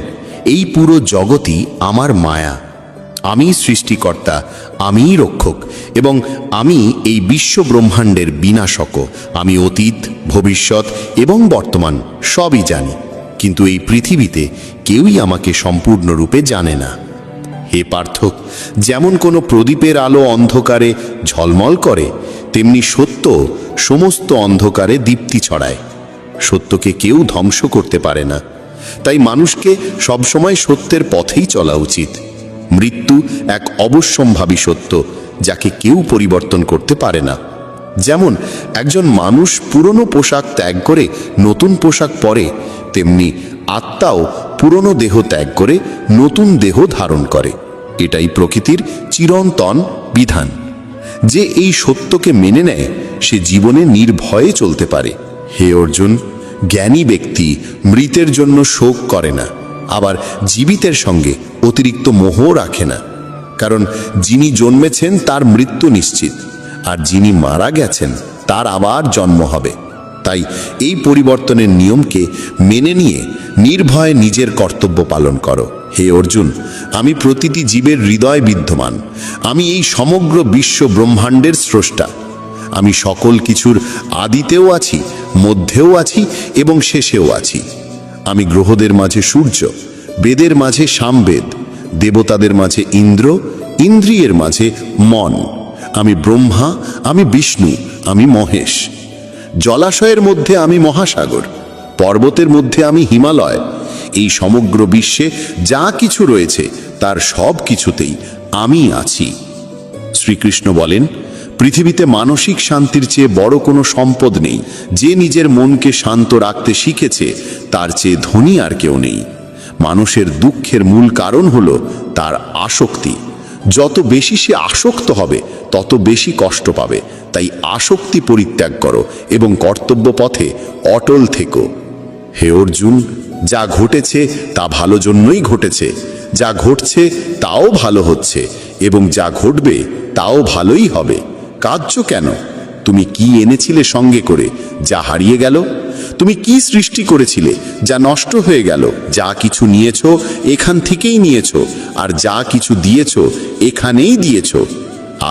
এই পুরো জগৎই আমার মায়া, আমি সৃষ্টিকর্তা, আমিই রক্ষক, এবং আমি এই বিশ্ব ব্রহ্মাণ্ডের বিনাশকও। আমি অতীত, ভবিষ্যৎ এবং বর্তমান সবই জানি, কিন্তু এই পৃথিবীতে কেউই আমাকে সম্পূর্ণরূপে জানে না। হে পার্থ, যেমন কোনো প্রদীপের আলো অন্ধকারে ঝলমল করে, তেমনি সত্য সমস্ত অন্ধকারে দীপ্তি ছড়ায়। সত্যকে কেউ ধ্বংস করতে পারে না। তাই মানুষকে সবসময় সত্যের পথেই চলা উচিত। মৃত্যু এক অবশ্যম্ভাবী সত্য, যাকে কেউ পরিবর্তন করতে পারে না। যেমন একজন মানুষ পুরনো পোশাক ত্যাগ করে নতুন পোশাক পরে, তেমনি আত্মাও পুরনো দেহ ত্যাগ করে নতুন দেহ ধারণ করে। এটাই প্রকৃতির চিরন্তন বিধান। যে এই সত্যকে মেনে নেয়, সে জীবনে নির্ভয়ে চলতে পারে। হে অর্জুন, জ্ঞানী ব্যক্তি মৃতের জন্য শোক করে না, আবার জীবিতের সঙ্গে অতিরিক্ত মোহ রাখে না। কারণ যিনি জন্মেছেন তার মৃত্যু নিশ্চিত, আর যিনি মারা গেছেন তার আবার জন্ম হবে। তাই এই পরিবর্তনের নিয়মকে মেনে নিয়ে নির্ভয়ে নিজের কর্তব্য পালন করো। হে অর্জুন, আমি প্রতিটি জীবের হৃদয় বিদ্যমান। আমি এই সমগ্র বিশ্ব ব্রহ্মাণ্ডের স্রষ্টা। আমি সকল কিছুর আদিতেও আছি, মধ্যেও আছি এবং শেষেও আছি। আমি গ্রহদের মাঝে সূর্য, বেদের মাঝে সামবেদ, দেবতাদের মাঝে ইন্দ্র, ইন্দ্রিয়ের মাঝে মন। আমি ব্রহ্মা, আমি বিষ্ণু, আমি মহেশ। জলাশয়ের মধ্যে আমি মহাসাগর, পর্বতের মধ্যে আমি হিমালয়। এই সমগ্র বিশ্বে যা কিছু রয়েছে তার সব কিছুতেই আমি আছি। শ্রীকৃষ্ণ বলেন, পৃথিবীতে মানসিক শান্তির চেয়ে বড় কোনো সম্পদ নেই। যে নিজের মনকে শান্ত রাখতে শিখেছে, তার চেয়ে ধনী আর কেউ নেই। মানুষের দুঃখের মূল কারণ হলো তার আসক্তি। যত বেশি সে আসক্ত হবে, তত বেশি কষ্ট পাবে। তাই আসক্তি পরিত্যাগ করো এবং কর্তব্য পথে অটল থেকো। হে অর্জুন, যা ঘটেছে তা ভালো জন্যই ঘটেছে, যা ঘটছে তাও ভালো হচ্ছে, এবং যা ঘটবে তাও ভালোই হবে। কাঁদছো কেন? তুমি কি এনেছিলে সঙ্গে করে যা হারিয়ে গেল? তুমি কি সৃষ্টি করেছিলে যা নষ্ট হয়ে গেল? যা কিছু নিয়েছো এখান থেকেই নিয়েছো, আর যা কিছু দিয়েছো এখানেই দিয়েছো।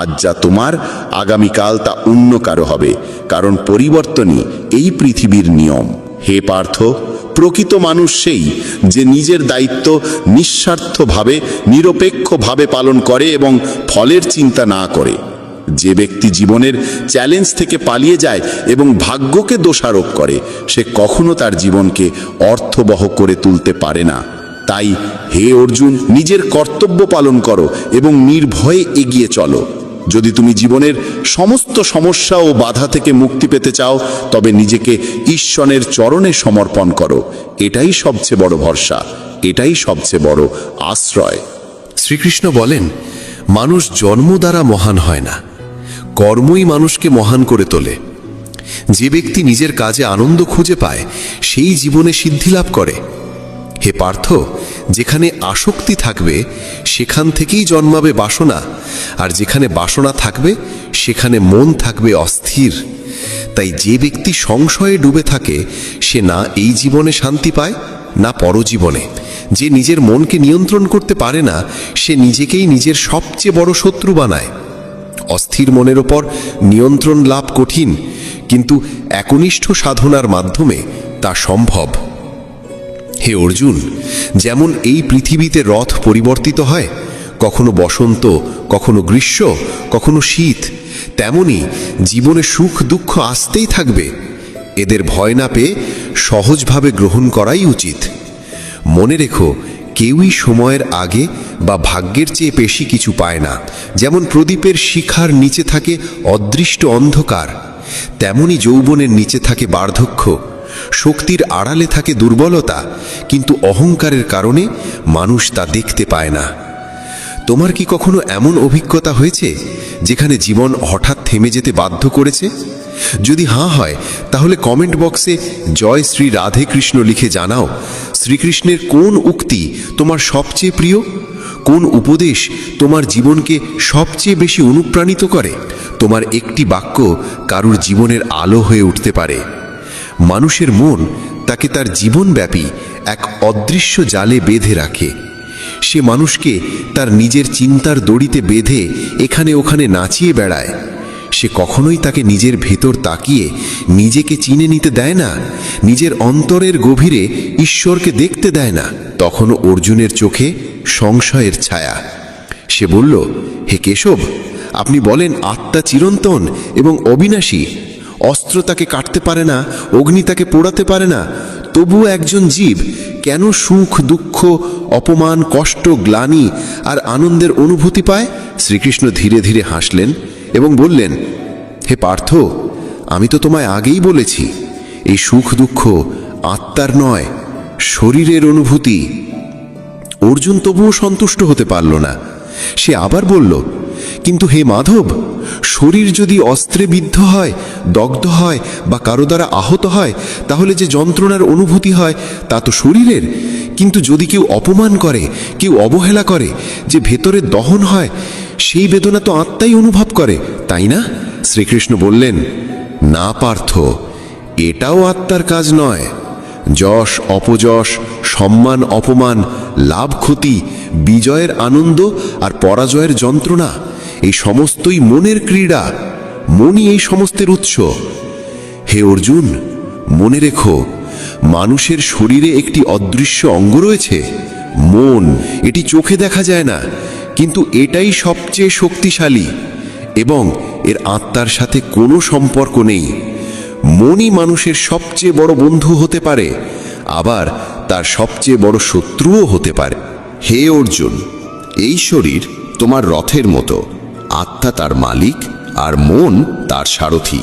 আজ যা তোমার, আগামীকাল তা অন্য কারো হবে, কারণ পরিবর্তনই এই পৃথিবীর নিয়ম। হে পার্থ, প্রকৃত মানুষ সেই যে নিজের দায়িত্ব নিঃস্বার্থভাবে নিরপেক্ষভাবে পালন করে এবং ফলের চিন্তা না করে। যে ব্যক্তি জীবনের চ্যালেঞ্জ থেকে পালিয়ে যায় এবং ভাগ্যকে দোষারোপ করে, সে কখনো তার জীবনকে অর্থবহ করে তুলতে পারে না। তাই হে অর্জুন, নিজের কর্তব্য পালন করো এবং নির্ভয়ে এগিয়ে চলো। যদি তুমি জীবনের সমস্ত সমস্যা ও বাধা থেকে মুক্তি পেতে চাও, তবে নিজেকে ঈশ্বরের চরণে সমর্পণ করো। এটাই সবচেয়ে বড় ভরসা, এটাই সবচেয়ে বড় আশ্রয়। শ্রীকৃষ্ণ বলেন, মানুষ জন্ম দ্বারা মহান হয় না, কর্মই মানুষকে মহান করে তোলে। যে ব্যক্তি নিজের কাজে আনন্দ খুঁজে পায়, সেই জীবনে সিদ্ধি লাভ করে। হে পার্থ, যেখানে আসক্তি থাকবে সেখান থেকেই জন্মাবে বাসনা, আর যেখানে বাসনা থাকবে সেখানে মন থাকবে অস্থির। তাই যে ব্যক্তি সংশয়ে ডুবে থাকে, সে না এই জীবনে শান্তি পায় না পরজীবনে। যে নিজের মনকে নিয়ন্ত্রণ করতে পারে না, সে নিজেকেই নিজের সবচেয়ে বড় শত্রু বানায়। অস্থির মনের ওপর নিয়ন্ত্রণ লাভ কঠিন, কিন্তু একনিষ্ঠ সাধনার মাধ্যমে তা সম্ভব। হে অর্জুন, যেমন এই পৃথিবীতে রথ পরিবর্তিত হয়, কখনো বসন্ত, কখনো গ্রীষ্ম, কখনো শীত, তেমনি জীবনে সুখ দুঃখ আসতেই থাকবে। এদের ভয় না পেয়ে সহজভাবে গ্রহণ করাই উচিত। মনে রেখো, কেউই সময়ের আগে বা ভাগ্যের চেয়ে বেশি কিছু পায় না। যেমন প্রদীপের শিখার নিচে থাকে অদৃষ্ট অন্ধকার, তেমনি যৌবনের নিচে থাকে বার্ধক্য। শক্তির আড়ালে থাকে দুর্বলতা, কিন্তু অহংকারের কারণে মানুষ তা দেখতে পায় না। তোমার কি কখনো এমন অভিজ্ঞতা হয়েছে যেখানে জীবন হঠাৎ থেমে যেতে বাধ্য করেছে? যদি হ্যাঁ হয়, তাহলে কমেন্ট বক্সে জয় শ্রী রাধে কৃষ্ণ লিখে জানাও শ্রীকৃষ্ণের কোন উক্তি তোমার সবচেয়ে প্রিয়, কোন উপদেশ তোমার জীবনকে সবচেয়ে বেশি অনুপ্রাণিত করে। তোমার একটি বাক্য কারুর জীবনের আলো হয়ে উঠতে পারে। মানুষের মন তাকে তার জীবনব্যাপী এক অদৃশ্য জালে বেঁধে রাখে। সে মানুষকে তার নিজের চিন্তার দড়িতে বেঁধে এখানে ওখানে নাচিয়ে বেড়ায়। সে কখনোই তাকে নিজের ভেতর তাকিয়ে নিজেকে চিনে নিতে দেয় না, নিজের অন্তরের গভীরে ঈশ্বরকে দেখতে দেয় না। তখনও অর্জুনের চোখে সংশয়ের ছায়া। সে বলল, হে কেশব, আপনি বলেন আত্মা চিরন্তন এবং অবিনাশী। অস্ত্র তাকে কাটতে পারে না, অগ্নি তাকে পোড়াতে পারে না, তবুও একজন জীব কেন সুখ দুঃখ অপমান কষ্ট গ্লানি আর আনন্দের অনুভূতি পায়? শ্রীকৃষ্ণ ধীরে ধীরে হাসলেন এবং বললেন, হে পার্থ, আমি তো তোমায় আগেই বলেছি, এই সুখ দুঃখ আত্মার নয়, শরীরের অনুভূতি। অর্জুন তবুও সন্তুষ্ট হতে পারল না। সে আবার বলল, কিন্তু হে মাধব, শরীর যদি অস্ত্রে বিদ্ধ হয়, দগ্ধ হয় বা কারো দ্বারা আহত হয়, তাহলে যে যন্ত্রণার অনুভূতি হয় তা তো শরীরের। কিন্তু যদি কেউ অপমান করে, কেউ অবহেলা করে, যে ভেতরে দহন হয়, সেই বেদনা তো আত্মাই অনুভব করে, তাই না? শ্রীকৃষ্ণ বললেন, না পার্থ, এটাও আত্মার কাজ নয়। যশ অপযশ, সম্মান অপমান, লাভ ক্ষতি, বিজয়ের আনন্দ আর পরাজয়ের যন্ত্রণা, এই সমস্তই মনের ক্রীড়া। মনই এই সমস্তের উৎস। হে অর্জুন, মনে রেখো, মানুষের শরীরে একটি অদৃশ্য অঙ্গ রয়েছে, মন। এটি চোখে দেখা যায় না, কিন্তু এটাই সবচেয়ে শক্তিশালী এবং এর আত্মার সাথে কোনো সম্পর্ক নেই। মনই মানুষের সবচেয়ে বড় বন্ধু হতে পারে, আবার তার সবচেয়ে বড় শত্রুও হতে পারে। হে অর্জুন, এই শরীর তোমার রথের মতো, আত্মা তার মালিক আর মন তার সারথি।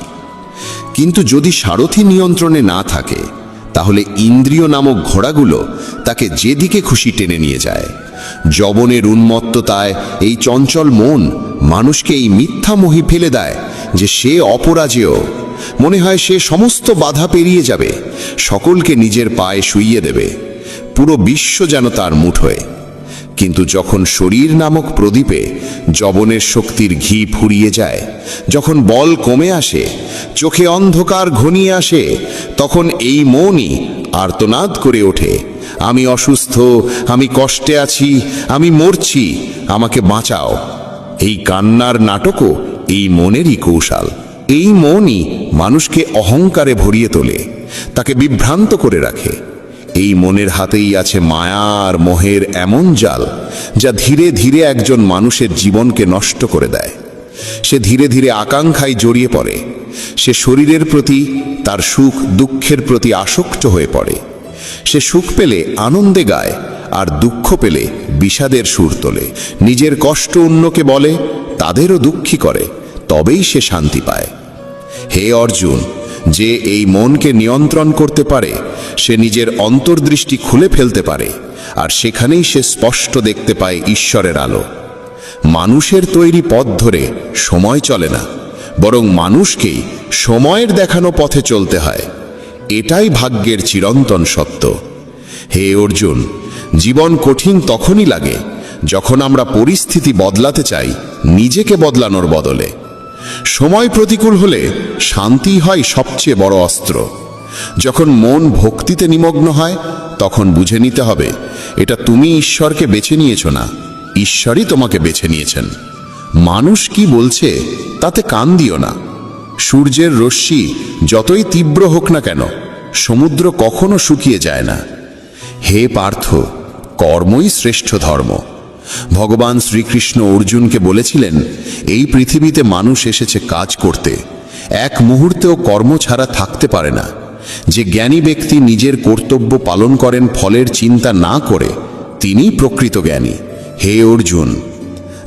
কিন্তু যদি সারথি নিয়ন্ত্রণে না থাকে, তাহলে ইন্দ্রিয় নামক ঘোড়াগুলো তাকে যেদিকে খুশি টেনে নিয়ে যায়। যবনের উন্মত্ততায় এই চঞ্চল মন মানুষকে এই মিথ্যা মোহে ফেলে দেয় যে সে অপরাজেয়, মনে হয় সে সমস্ত বাধা পেরিয়ে যাবে, সকলকে নিজের পায়ে শুইয়ে দেবে, পুরো বিশ্ব যেন তার মুঠোয়। কিন্তু যখন শরীর নামক প্রদীপে যবনের শক্তির ঘি ফুরিয়ে যায়, যখন বল কমে আসে, চোখে অন্ধকার ঘনিয়ে আসে, তখন এই মনই আর্তনাদ করে ওঠে, আমি অসুস্থ, আমি কষ্টে আছি, আমি মরছি, আমাকে বাঁচাও। এই কান্নার নাটকও এই মনেরই কৌশল। এই মনই মানুষকে অহংকারে ভরিয়ে তোলে, তাকে বিভ্রান্ত করে রাখে। এই মনের হাতেই আছে মায়ার মোহের এমন জাল, যা ধীরে ধীরে একজন মানুষের জীবনকে নষ্ট করে দেয়। সে ধীরে ধীরে আকাঙ্ক্ষায় জড়িয়ে পড়ে, সে শরীরের প্রতি, তার সুখ দুঃখের প্রতি আসক্ত হয়ে পড়ে। সে সুখ পেলে আনন্দে গায়, আর দুঃখ পেলে বিষাদের সুর তোলে। নিজের কষ্ট অন্যকে বলে, তাদেরও দুঃখী করে, তবেই সে শান্তি পায়। হে অর্জুন, যে এই মনকে নিয়ন্ত্রণ করতে পারে, সে নিজের অন্তর্দৃষ্টি খুলে ফেলতে পারে, আর সেখানেই সে স্পষ্ট দেখতে পায় ঈশ্বরের আলো। মানুষের তৈরি পথ ধরে সময় চলে না, বরং মানুষকেই সময়ের দেখানো পথে চলতে হয়। এটাই ভাগ্যের চিরন্তন সত্য। হে অর্জুন, জীবন কঠিন তখনই লাগে যখন আমরা পরিস্থিতি বদলাতে চাই নিজেকে বদলানোর বদলে। সময় প্রতিকূল হলে শান্তি হয় সবচেয়ে বড় অস্ত্র। যখন মন ভক্তিতে নিমগ্ন হয়, তখন বুঝে নিতে হবে এটা তুমি ঈশ্বরকে বেছে নিয়েছো না, ঈশ্বরই তোমাকে বেছে নিয়েছেন। মানুষ কি বলছে তাতে কান দিও না। সূর্যের রশ্মি যতই তীব্র হোক না কেন, সমুদ্র কখনো শুকিয়ে যায় না। হে পার্থ, কর্মই শ্রেষ্ঠ ধর্ম। ভগবান শ্রীকৃষ্ণ অর্জুনকে বলেছিলেন, এই পৃথিবীতে মানুষ এসেছে কাজ করতে, এক মুহূর্তেও কর্ম ছাড়া থাকতে পারে না। যে জ্ঞানী ব্যক্তি নিজের কর্তব্য পালন করেন ফলের চিন্তা না করে, তিনিই প্রকৃত জ্ঞানী। হে অর্জুন,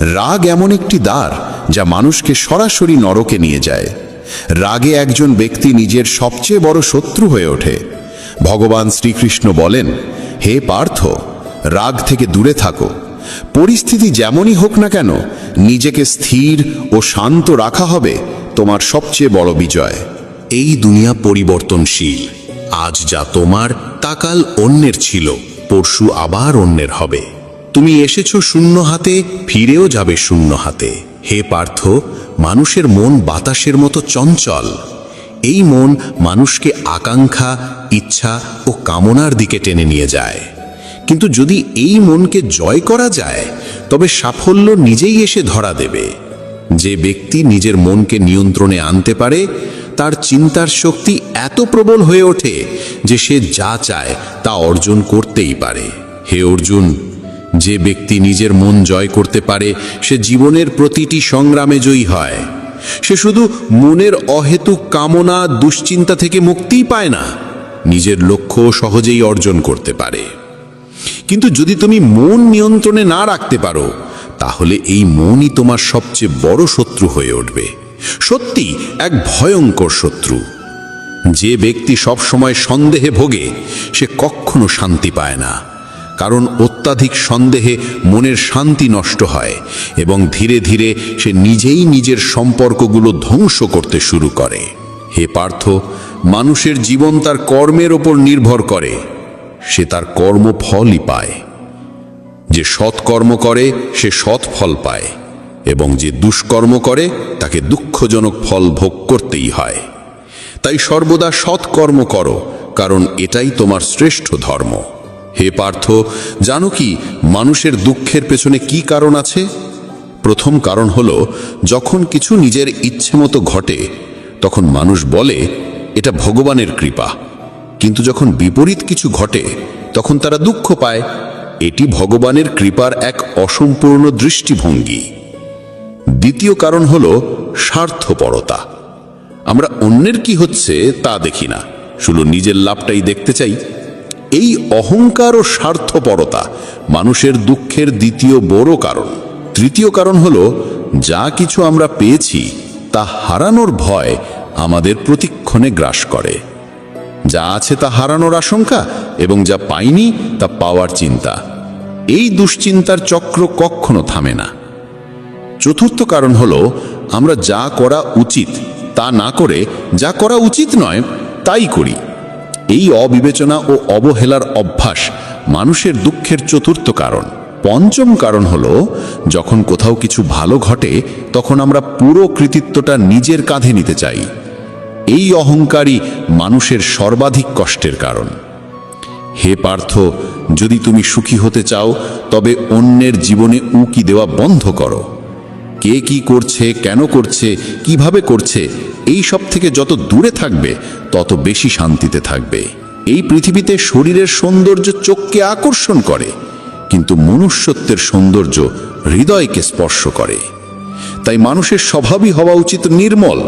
রাগ এমন একটি দ্বার যা মানুষকে সরাসরি নরকে নিয়ে যায়। রাগে একজন ব্যক্তি নিজের সবচেয়ে বড় শত্রু হয়ে ওঠে। ভগবান শ্রীকৃষ্ণ বলেন, হে পার্থ, রাগ থেকে দূরে থাকো। পরিস্থিতি যেমনই হোক না কেন, নিজেকে স্থির ও শান্ত রাখা হবে তোমার সবচেয়ে বড় বিজয়। এই দুনিয়া পরিবর্তনশীল। আজ যা তোমার তা কাল অন্যের ছিল, পরশু আবার অন্যের হবে। তুমি এসেছো শূন্য হাতে, ফিরেও যাবে শূন্য হাতে। হে পার্থ, মানুষের মন বাতাসের মতো চঞ্চল। এই মন মানুষকে আকাঙ্ক্ষা, ইচ্ছা ও কামনার দিকে টেনে নিয়ে যায়। কিন্তু যদি এই মনকে জয় করা যায়, তবে সাফল্য নিজেই এসে ধরা দেবে। যে ব্যক্তি নিজের মনকে নিয়ন্ত্রণে আনতে পারে, তার চিন্তার শক্তি এত প্রবল হয়ে ওঠে যে সে যা চায় তা অর্জন করতেই পারে। হে অর্জুন, যে ব্যক্তি নিজের মন জয় করতে পারে, সে জীবনের প্রতিটি সংগ্রামে জয়ী হয়। সে শুধু মনের অহেতুক কামনা, দুশ্চিন্তা থেকে মুক্তিই পায় না, নিজের লক্ষ্য সহজেই অর্জন করতে পারে। কিন্তু যদি তুমি মন নিয়ন্ত্রণে না রাখতে পারো, তাহলে এই মনই তোমার সবচেয়ে বড় শত্রু হয়ে উঠবে। সত্যি এক ভয়ঙ্কর শত্রু। যে ব্যক্তি সবসময় সন্দেহে ভোগে, সে কখনো শান্তি পায় না। কারণ অত্যাধিক সন্দেহে মনের শান্তি নষ্ট হয় এবং ধীরে ধীরে সে নিজেই নিজের সম্পর্কগুলো ধ্বংস করতে শুরু করে। হে পার্থ, মানুষের জীবন তার কর্মের ওপর নির্ভর করে। সে তার কর্মফলই পায়। যে সৎকর্ম করে সে সৎ ফল পায়, এবং যে দুষ্কর্ম করে তাকে দুঃখজনক ফল ভোগ করতেই হয়। তাই সর্বদা সৎকর্ম করো, কারণ এটাই তোমার শ্রেষ্ঠ ধর্ম। হে পার্থ, জানো কি মানুষের দুঃখের পেছনে কি কারণ আছে? প্রথম কারণ হলো, যখন কিছু নিজের ইচ্ছে মতো ঘটে, তখন মানুষ বলে এটা ভগবানের কৃপা। কিন্তু যখন বিপরীত কিছু ঘটে, তখন তারা দুঃখ পায়। এটি ভগবানের কৃপার এক অসম্পূর্ণ দৃষ্টিভঙ্গি। দ্বিতীয় কারণ হলো স্বার্থপরতা। আমরা অন্যের কি হচ্ছে তা দেখি না, শুধু নিজের লাভটাই দেখতে চাই। এই অহংকার ও স্বার্থপরতা মানুষের দুঃখের দ্বিতীয় বড় কারণ। তৃতীয় কারণ হলো, যা কিছু আমরা পেয়েছি তা হারানোর ভয় আমাদের প্রতিক্ষণে গ্রাস করে। যা আছে তা হারানোর আশঙ্কা, এবং যা পাইনি তা পাওয়ার চিন্তা। এই দুশ্চিন্তার চক্র কখনো থামে না। চতুর্থ কারণ হলো আমরা যা করা উচিত তা না করে যা করা উচিত নয় তাই করি। এই অবিবেচনা ও অবহেলার অভ্যাস মানুষের দুঃখের চতুর্থ কারণ। পঞ্চম কারণ হলো, যখন কোথাও কিছু ভালো ঘটে তখন আমরা পুরো কৃতিত্বটা নিজের কাঁধে নিতে চাই। এই অহংকারই মানুষের সর্বাধিক কষ্টের কারণ। হে পার্থ, যদি তুমি সুখী হতে চাও তবে অন্যের জীবনে উকি দেওয়া বন্ধ করো। কে কি করছে, কেন করছে, কিভাবে করছে, এই সব থেকে যত দূরে থাকবে তত বেশি শান্তিতে থাকবে। এই পৃথিবীতে শরীরের সৌন্দর্য চোখকে আকর্ষণ করে, কিন্তু মনুষ্যত্বের সৌন্দর্য হৃদয়কে স্পর্শ করে। তাই মানুষের স্বভাবই হওয়া উচিত নির্মল,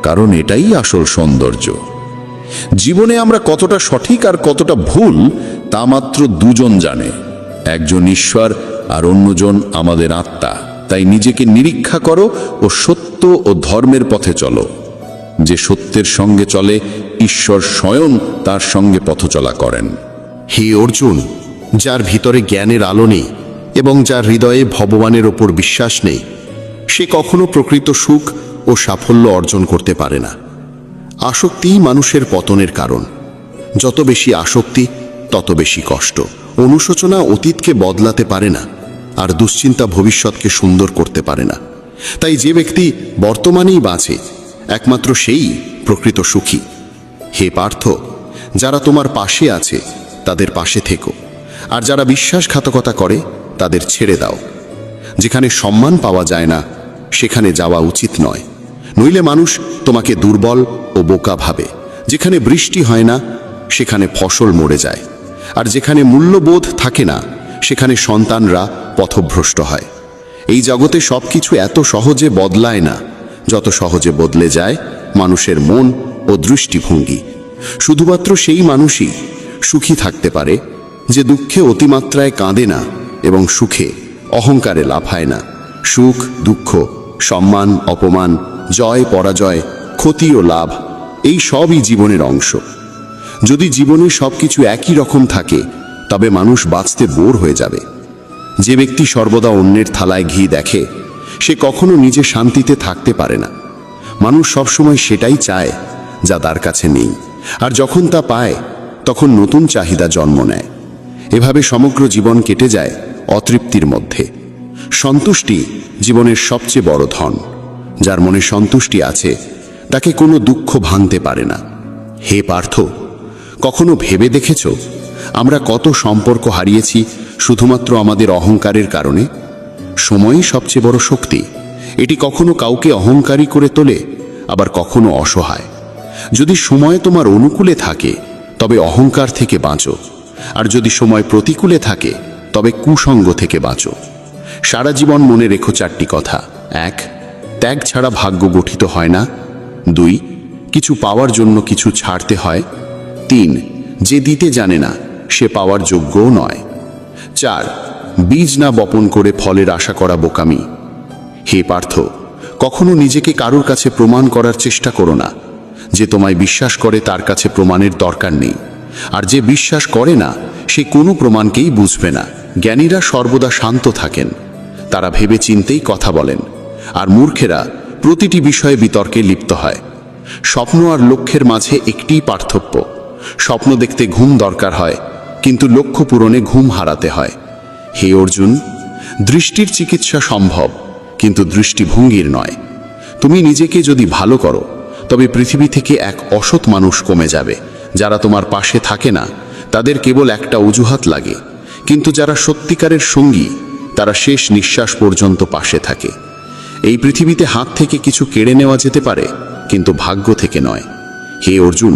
কারণ এটাই আসল সৌন্দর্য। জীবনে আমরা কতটা সঠিক আর কতটা ভুল তা মাত্র দুজন জানে, একজন ঈশ্বর আর অন্যজন আমাদের আত্মা। তাই নিজেকে নিরীক্ষা করো ও সত্য ও ধর্মের পথে চলো। যে সত্যের সঙ্গে চলে, ঈশ্বর স্বয়ং তার সঙ্গে পথচলা করেন। হে অর্জুন, যার ভিতরে জ্ঞানের আলো নেই এবং যার হৃদয়ে ভগবানের ওপর বিশ্বাস নেই, সে কখনো প্রকৃত সুখ ও সাফল্য অর্জন করতে পারে না। আসক্তিই মানুষের পতনের কারণ। যত বেশি আসক্তি তত বেশি কষ্ট। অনুশোচনা অতীতকে বদলাতে পারে না, আর দুশ্চিন্তা ভবিষ্যৎকে সুন্দর করতে পারে না। তাই যে ব্যক্তি বর্তমানেই বাঁচে, একমাত্র সেই প্রকৃত সুখী। হে পার্থ, যারা তোমার পাশে আছে তাদের পাশে থেকো, আর যারা বিশ্বাসঘাতকতা করে তাদের ছেড়ে দাও। যেখানে সম্মান পাওয়া যায় না সেখানে যাওয়া উচিত নয়, নইলে মানুষ তোমাকে দুর্বল ও বোকা ভাবে। যেখানে বৃষ্টি হয় না সেখানে ফসল মরে যায়, আর যেখানে মূল্যবোধ থাকে না সেখানে সন্তানরা পথভ্রষ্ট হয়। এই জগতে সবকিছু এত সহজে বদলায় না যত সহজে বদলে যায় মানুষের মন ও দৃষ্টিভঙ্গি। শুধুমাত্র সেই মানুষই সুখী থাকতে পারে যে দুঃখে অতিমাত্রায় কাঁদে না এবং সুখে অহংকারে লাফায় না। সুখ, দুঃখ, সম্মান, অপমান, জয়, পরাজয়, ক্ষতি ও লাভ, এই সবই জীবনের অংশ। যদি জীবনে সবকিছু একই রকম থাকে তবে মানুষ বাঁচতে বোর হয়ে যাবে। যে ব্যক্তি সর্বদা অন্যের থালায় ঘি দেখে সে কখনো নিজে শান্তিতে থাকতে পারে না। মানুষ সবসময় সেটাই চায় যা তার কাছে নেই, আর যখন তা পায় তখন নতুন চাহিদা জন্ম নেয়। এভাবে সমগ্র জীবন কেটে যায় অতৃপ্তির মধ্যে। সন্তুষ্টি জীবনের সবচেয়ে বড় ধন। যার মনে সন্তুষ্টি আছে তাকে কোনো দুঃখ ভাঙতে পারে না। হে পার্থ, কখনো ভেবে দেখেছ আমরা কত সম্পর্ক হারিয়েছি শুধুমাত্র আমাদের অহংকারের কারণে? সময়ই সবচেয়ে বড় শক্তি। এটি কখনো কাউকে অহংকারী করে তোলে, আবার কখনো অসহায়। যদি সময় তোমার অনুকূলে থাকে তবে অহংকার থেকে বাঁচো, আর যদি সময় প্রতিকূলে থাকে তবে কুসঙ্গ থেকে বাঁচো। সারা জীবন মনে রেখো চারটি কথা। 1. ত্যাগ ছাড়া ভাগ্য গঠিত হয় না। 2. কিছু পাওয়ার জন্য কিছু ছাড়তে হয়। 3. যে দিতে জানে না সে পাওয়ার যোগ্যও নয়। 4. বীজ না বপন করে ফলের আশা করা বোকামি। হে পার্থ, কখনো নিজেকে কারোর কাছে প্রমাণ করার চেষ্টা করো না। যে তোমায় বিশ্বাস করে তার কাছে প্রমাণের দরকার নেই, আর যে বিশ্বাস করে না সে কোনো প্রমাণকেই বুঝবে না। জ্ঞানীরা সর্বদা শান্ত থাকেন, তারা ভেবে চিন্তেই কথা বলেন, আর মূর্খেরা প্রতিটি বিষয়ে বিতর্কে লিপ্ত হয়। স্বপ্ন আর লক্ষ্যের মাঝে একটিই পার্থক্য। স্বপ্ন দেখতে ঘুম দরকার হয়, কিন্তু লক্ষ্য পূরণে ঘুম হারাতে হয়। হে অর্জুন, দৃষ্টির চিকিৎসা সম্ভব, কিন্তু দৃষ্টিভঙ্গির নয়। তুমি নিজেকে যদি ভালো করো তবে পৃথিবী থেকে এক অসৎ মানুষ কমে যাবে। যারা তোমার পাশে থাকে না তাদের কেবল একটা অজুহাত লাগে, কিন্তু যারা সত্যিকারের সঙ্গী তারা শেষ নিঃশ্বাস পর্যন্ত পাশে থাকে। এই পৃথিবীতে হাত থেকে কিছু কেড়ে নেওয়া যেতে পারে, কিন্তু ভাগ্য থেকে নয়। হে অর্জুন,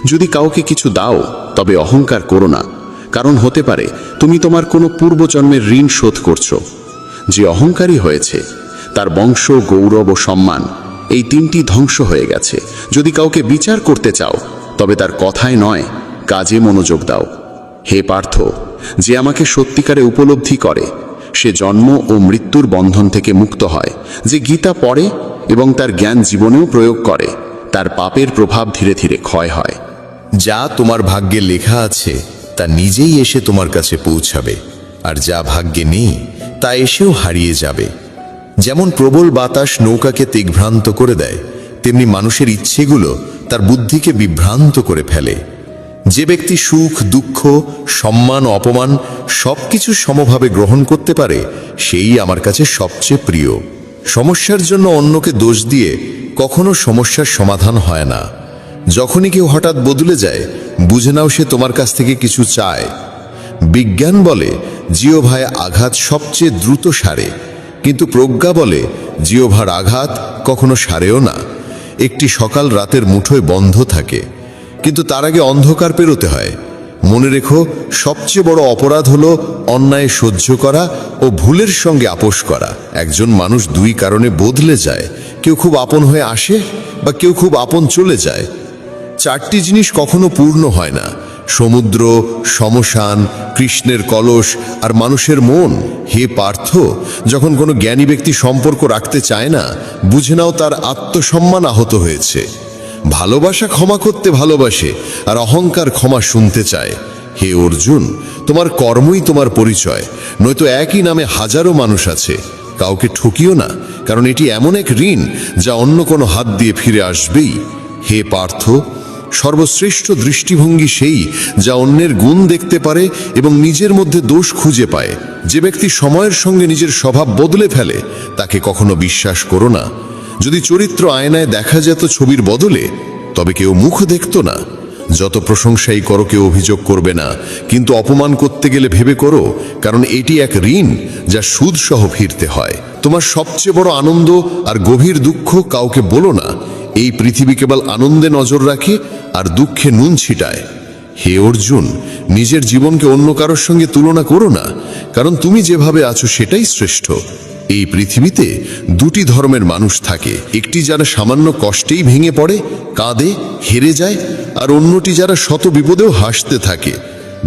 যদি কাউকে কিছু দাও তবে অহংকার করো না, কারণ হতে পারে তুমি তোমার কোনো পূর্বজন্মের ঋণ শোধ করছো। যে অহংকারী হয়েছে তার বংশ, গৌরব ও সম্মান এই তিনটি ধ্বংস হয়ে গেছে। যদি কাউকে বিচার করতে চাও তবে তার কথায় নয় কাজে মনোযোগ দাও। হে পার্থ, যে আমাকে সত্যিকারে উপলব্ধি করে সে জন্ম ও মৃত্যুর বন্ধন থেকে মুক্ত হয়। যে গীতা পড়ে এবং তার জ্ঞান জীবনেও প্রয়োগ করে তার পাপের প্রভাব ধীরে ধীরে ক্ষয় হয়। যা তোমার ভাগ্যে লেখা আছে তা নিজেই এসে তোমার কাছে পৌঁছাবে, আর যা ভাগ্যে নেই তা এসেও হারিয়ে যাবে। যেমন প্রবল বাতাস নৌকাকে দিগ্ভ্রান্ত করে দেয়, তেমনি মানুষের ইচ্ছেগুলো তার বুদ্ধিকে বিভ্রান্ত করে ফেলে। যে ব্যক্তি সুখ দুঃখ সম্মান অপমান সবকিছু সমভাবে গ্রহণ করতে পারে সেই আমার কাছে সবচেয়ে প্রিয়। সমস্যার জন্য অন্যকে দোষ দিয়ে কখনো সমস্যার সমাধান হয় না। যখনই কেউ হঠাৎ বদলে যায়, বুঝে নাও সে তোমার কাছ থেকে কিছু চায়। বিজ্ঞান বলে জিহ্বায় আঘাত সবচেয়ে দ্রুত সারে, কিন্তু প্রজ্ঞা বলে জিহ্বার আঘাত কখনো সারেও না। একটি সকাল রাতের মুঠোয় বন্ধ থাকে, কিন্তু তার আগে অন্ধকার পেরোতে হয়। মনে রেখো, সবচেয়ে বড় অপরাধ হলো অন্যায় সহ্য করা ও ভুলের সঙ্গে আপোষ করা। একজন মানুষ দুই কারণে বদলে যায়, কেউ খুব আপন হয়ে আসে বা কেউ খুব আপন চলে যায়। চারটি জিনিস কখনো পূর্ণ হয় না: সমুদ্র, শ্মশান, কৃষ্ণের কলস আর মানুষের মন। হে পার্থ, যখন কোনো জ্ঞানী ব্যক্তি সম্পর্ক রাখতে চায় না, বুঝে নাও তার আত্মসম্মান আহত হয়েছে। ভালোবাসা ক্ষমা করতে ভালোবাসে, আর অহংকার ক্ষমা শুনতে চায়। হে অর্জুন, তোমার কর্মই তোমার পরিচয়, নয়তো একই নামে হাজারো মানুষ আছে। কাউকে ঠকিও না, কারণ এটি এমন এক ঋণ যা অন্য কোনো হাত দিয়ে ফিরে আসবেই। হে পার্থ, সর্বশ্রেষ্ঠ দৃষ্টিভঙ্গি সেই যা অন্যের গুণ দেখতে পারে এবং নিজের মধ্যে দোষ খুঁজে পায়। যে ব্যক্তি সময়ের সঙ্গে নিজের স্বভাব বদলে ফেলে তাকে কখনো বিশ্বাস করো না। যদি চরিত্র আয়নায় দেখা যেত ছবির বদলে, তবে কেউ মুখ দেখত না। যত প্রশংসাই করো কেউ অভিযোগ করবে না, কিন্তু অপমান করতে গেলে ভেবে করো, কারণ এটি এক ঋণ যা সুদ সহ ফিরতে হয়। তোমার সবচেয়ে বড় আনন্দ আর গভীর দুঃখ কাউকে বলো না। এই পৃথিবী কেবল আনন্দে নজর রাখে আর দুঃখে নুন ছিটায়। হে অর্জুন, নিজের জীবনকে অন্য কারোর সঙ্গে তুলনা করো না, কারণ তুমি যেভাবে আছো সেটাই শ্রেষ্ঠ। এই পৃথিবীতে দুটি ধর্মের মানুষ থাকে: একটি যারা সামান্য কষ্টেই ভেঙে পড়ে, কাঁদে, হেরে যায়, আর অন্যটি যারা শত বিপদেও হাসতে থাকে।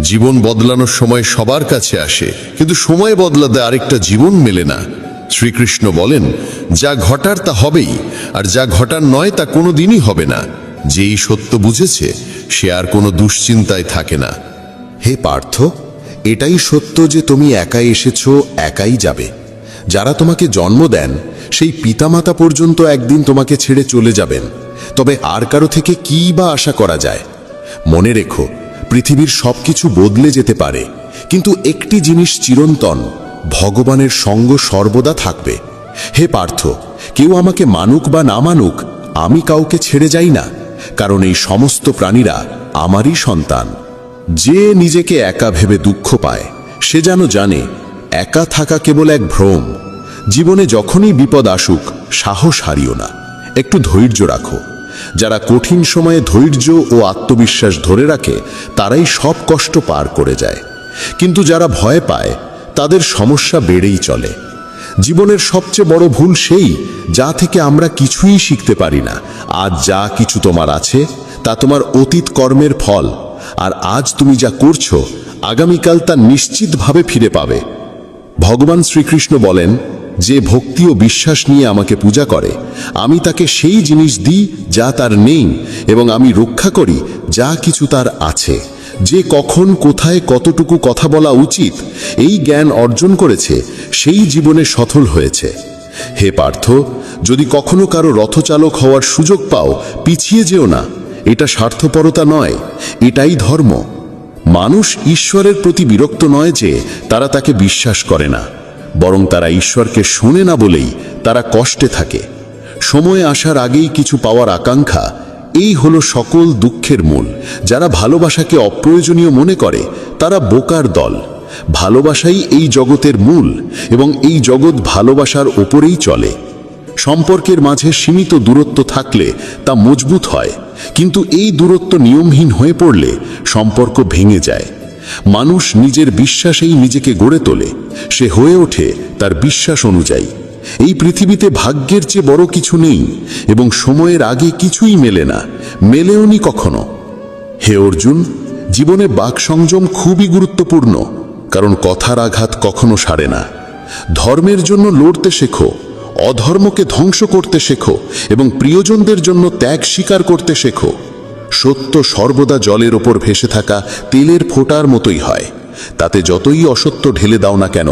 জীবন বদলানোর সময় সবার কাছে আসে, কিন্তু সময় বদলাতে আরেকটা জীবন মেলে না। শ্রীকৃষ্ণ বলেন, যা ঘটার তা হবেই, আর যা ঘটার নয় তা কোনো দিনই হবে না। যেই সত্য বুঝেছে সে আর কোনো দুশ্চিন্তায় থাকে না। হে পার্থ, এটাই সত্য যে তুমি একাই এসেছো, একাই যাবে। যারা তোমাকে জন্ম দেন সেই পিতামাতা পর্যন্ত একদিন তোমাকে ছেড়ে চলে যাবেন, তবে আর কারো থেকে কী বা আশা করা যায়? মনে রেখো, পৃথিবীর সবকিছু বদলে যেতে পারে, কিন্তু একটি জিনিস চিরন্তন: ভগবানের সঙ্গ সর্বদা থাকবে। হে পার্থ, কেউ আমাকে মানুক বা না মানুক, আমি কাউকে ছেড়ে যাই না, কারণ এই সমস্ত প্রাণীরা আমারই সন্তান। যে নিজেকে একা ভেবে দুঃখ পায় সে যেন জানে একা থাকা কেবল এক ভ্রম। জীবনে যখনই বিপদ আসুক সাহস হারিও না, একটু ধৈর্য রাখো। যারা কঠিন সময়ে ধৈর্য ও আত্মবিশ্বাস ধরে রাখে তারাই সব কষ্ট পার করে যায়, কিন্তু যারা ভয় পায় তাদের সমস্যা বেড়েই চলে। জীবনের সবচেয়ে বড় ভুল সেই যা থেকে আমরা কিছুই শিখতে পারি না। আজ যা কিছু তোমার আছে তা তোমার অতীত কর্মের ফল, আর আজ তুমি যা করছো আগামীকাল তা নিশ্চিতভাবে ফিরে পাবে। ভগবান শ্রীকৃষ্ণ বলেন, যে ভক্তি ও বিশ্বাস নিয়ে আমাকে পূজা করে আমি তাকে সেই জিনিস দিই যা তার নেই, এবং আমি রক্ষা করি যা কিছু তার আছে। যে কখন কোথায় কতটুকু কথা বলা উচিত এই জ্ঞান অর্জন করেছে সেই জীবনে সফল হয়েছে। হে পার্থ, যদি কখনো কারো রথচালক হওয়ার সুযোগ পাও পিছিয়ে যেও না। এটা স্বার্থপরতা নয়, এটাই ধর্ম। মানুষ ঈশ্বরের প্রতি বিরক্ত নয় যে তারা তাকে বিশ্বাস করে না, বরং তারা ঈশ্বরকে শোনে না বলেই তারা কষ্টে থাকে। সময় আসার আগেই কিছু পাওয়ার আকাঙ্ক্ষা, এই হলো সকল দুঃখের মূল। যারা ভালোবাসাকে অপ্রয়োজনীয় মনে করে তারা বোকার দল। ভালোবাসাই এই জগতের মূল, এবং এই জগৎ ভালোবাসার ওপরেই চলে। সম্পর্কের মাঝে সীমিত দূরত্ব থাকলে তা মজবুত হয়, কিন্তু এই দূরত্ব নিয়মহীন হয়ে পড়লে সম্পর্ক ভেঙে যায়। মানুষ নিজের বিশ্বাসেই নিজেকে গড়ে তোলে, সে হয়ে ওঠে তার বিশ্বাস অনুযায়ী। এই পৃথিবীতে ভাগ্যের চেয়ে বড় কিছু নেই, এবং সময়ের আগে কিছুই মেলে না, মেলেওনি কখনো। হে অর্জুন, জীবনে বাক সংযম খুবই গুরুত্বপূর্ণ, কারণ কথার আঘাত কখনো সারে না। ধর্মের জন্য লড়তে শেখো, অধর্মকে ধ্বংস করতে শেখো, এবং প্রিয়জনদের জন্য ত্যাগ স্বীকার করতে শেখো। সত্য সর্বদা জলের ওপর ভেসে থাকা তেলের ফোঁটার মতোই হয়, তাতে যতই অসত্য ঢেলে দাও না কেন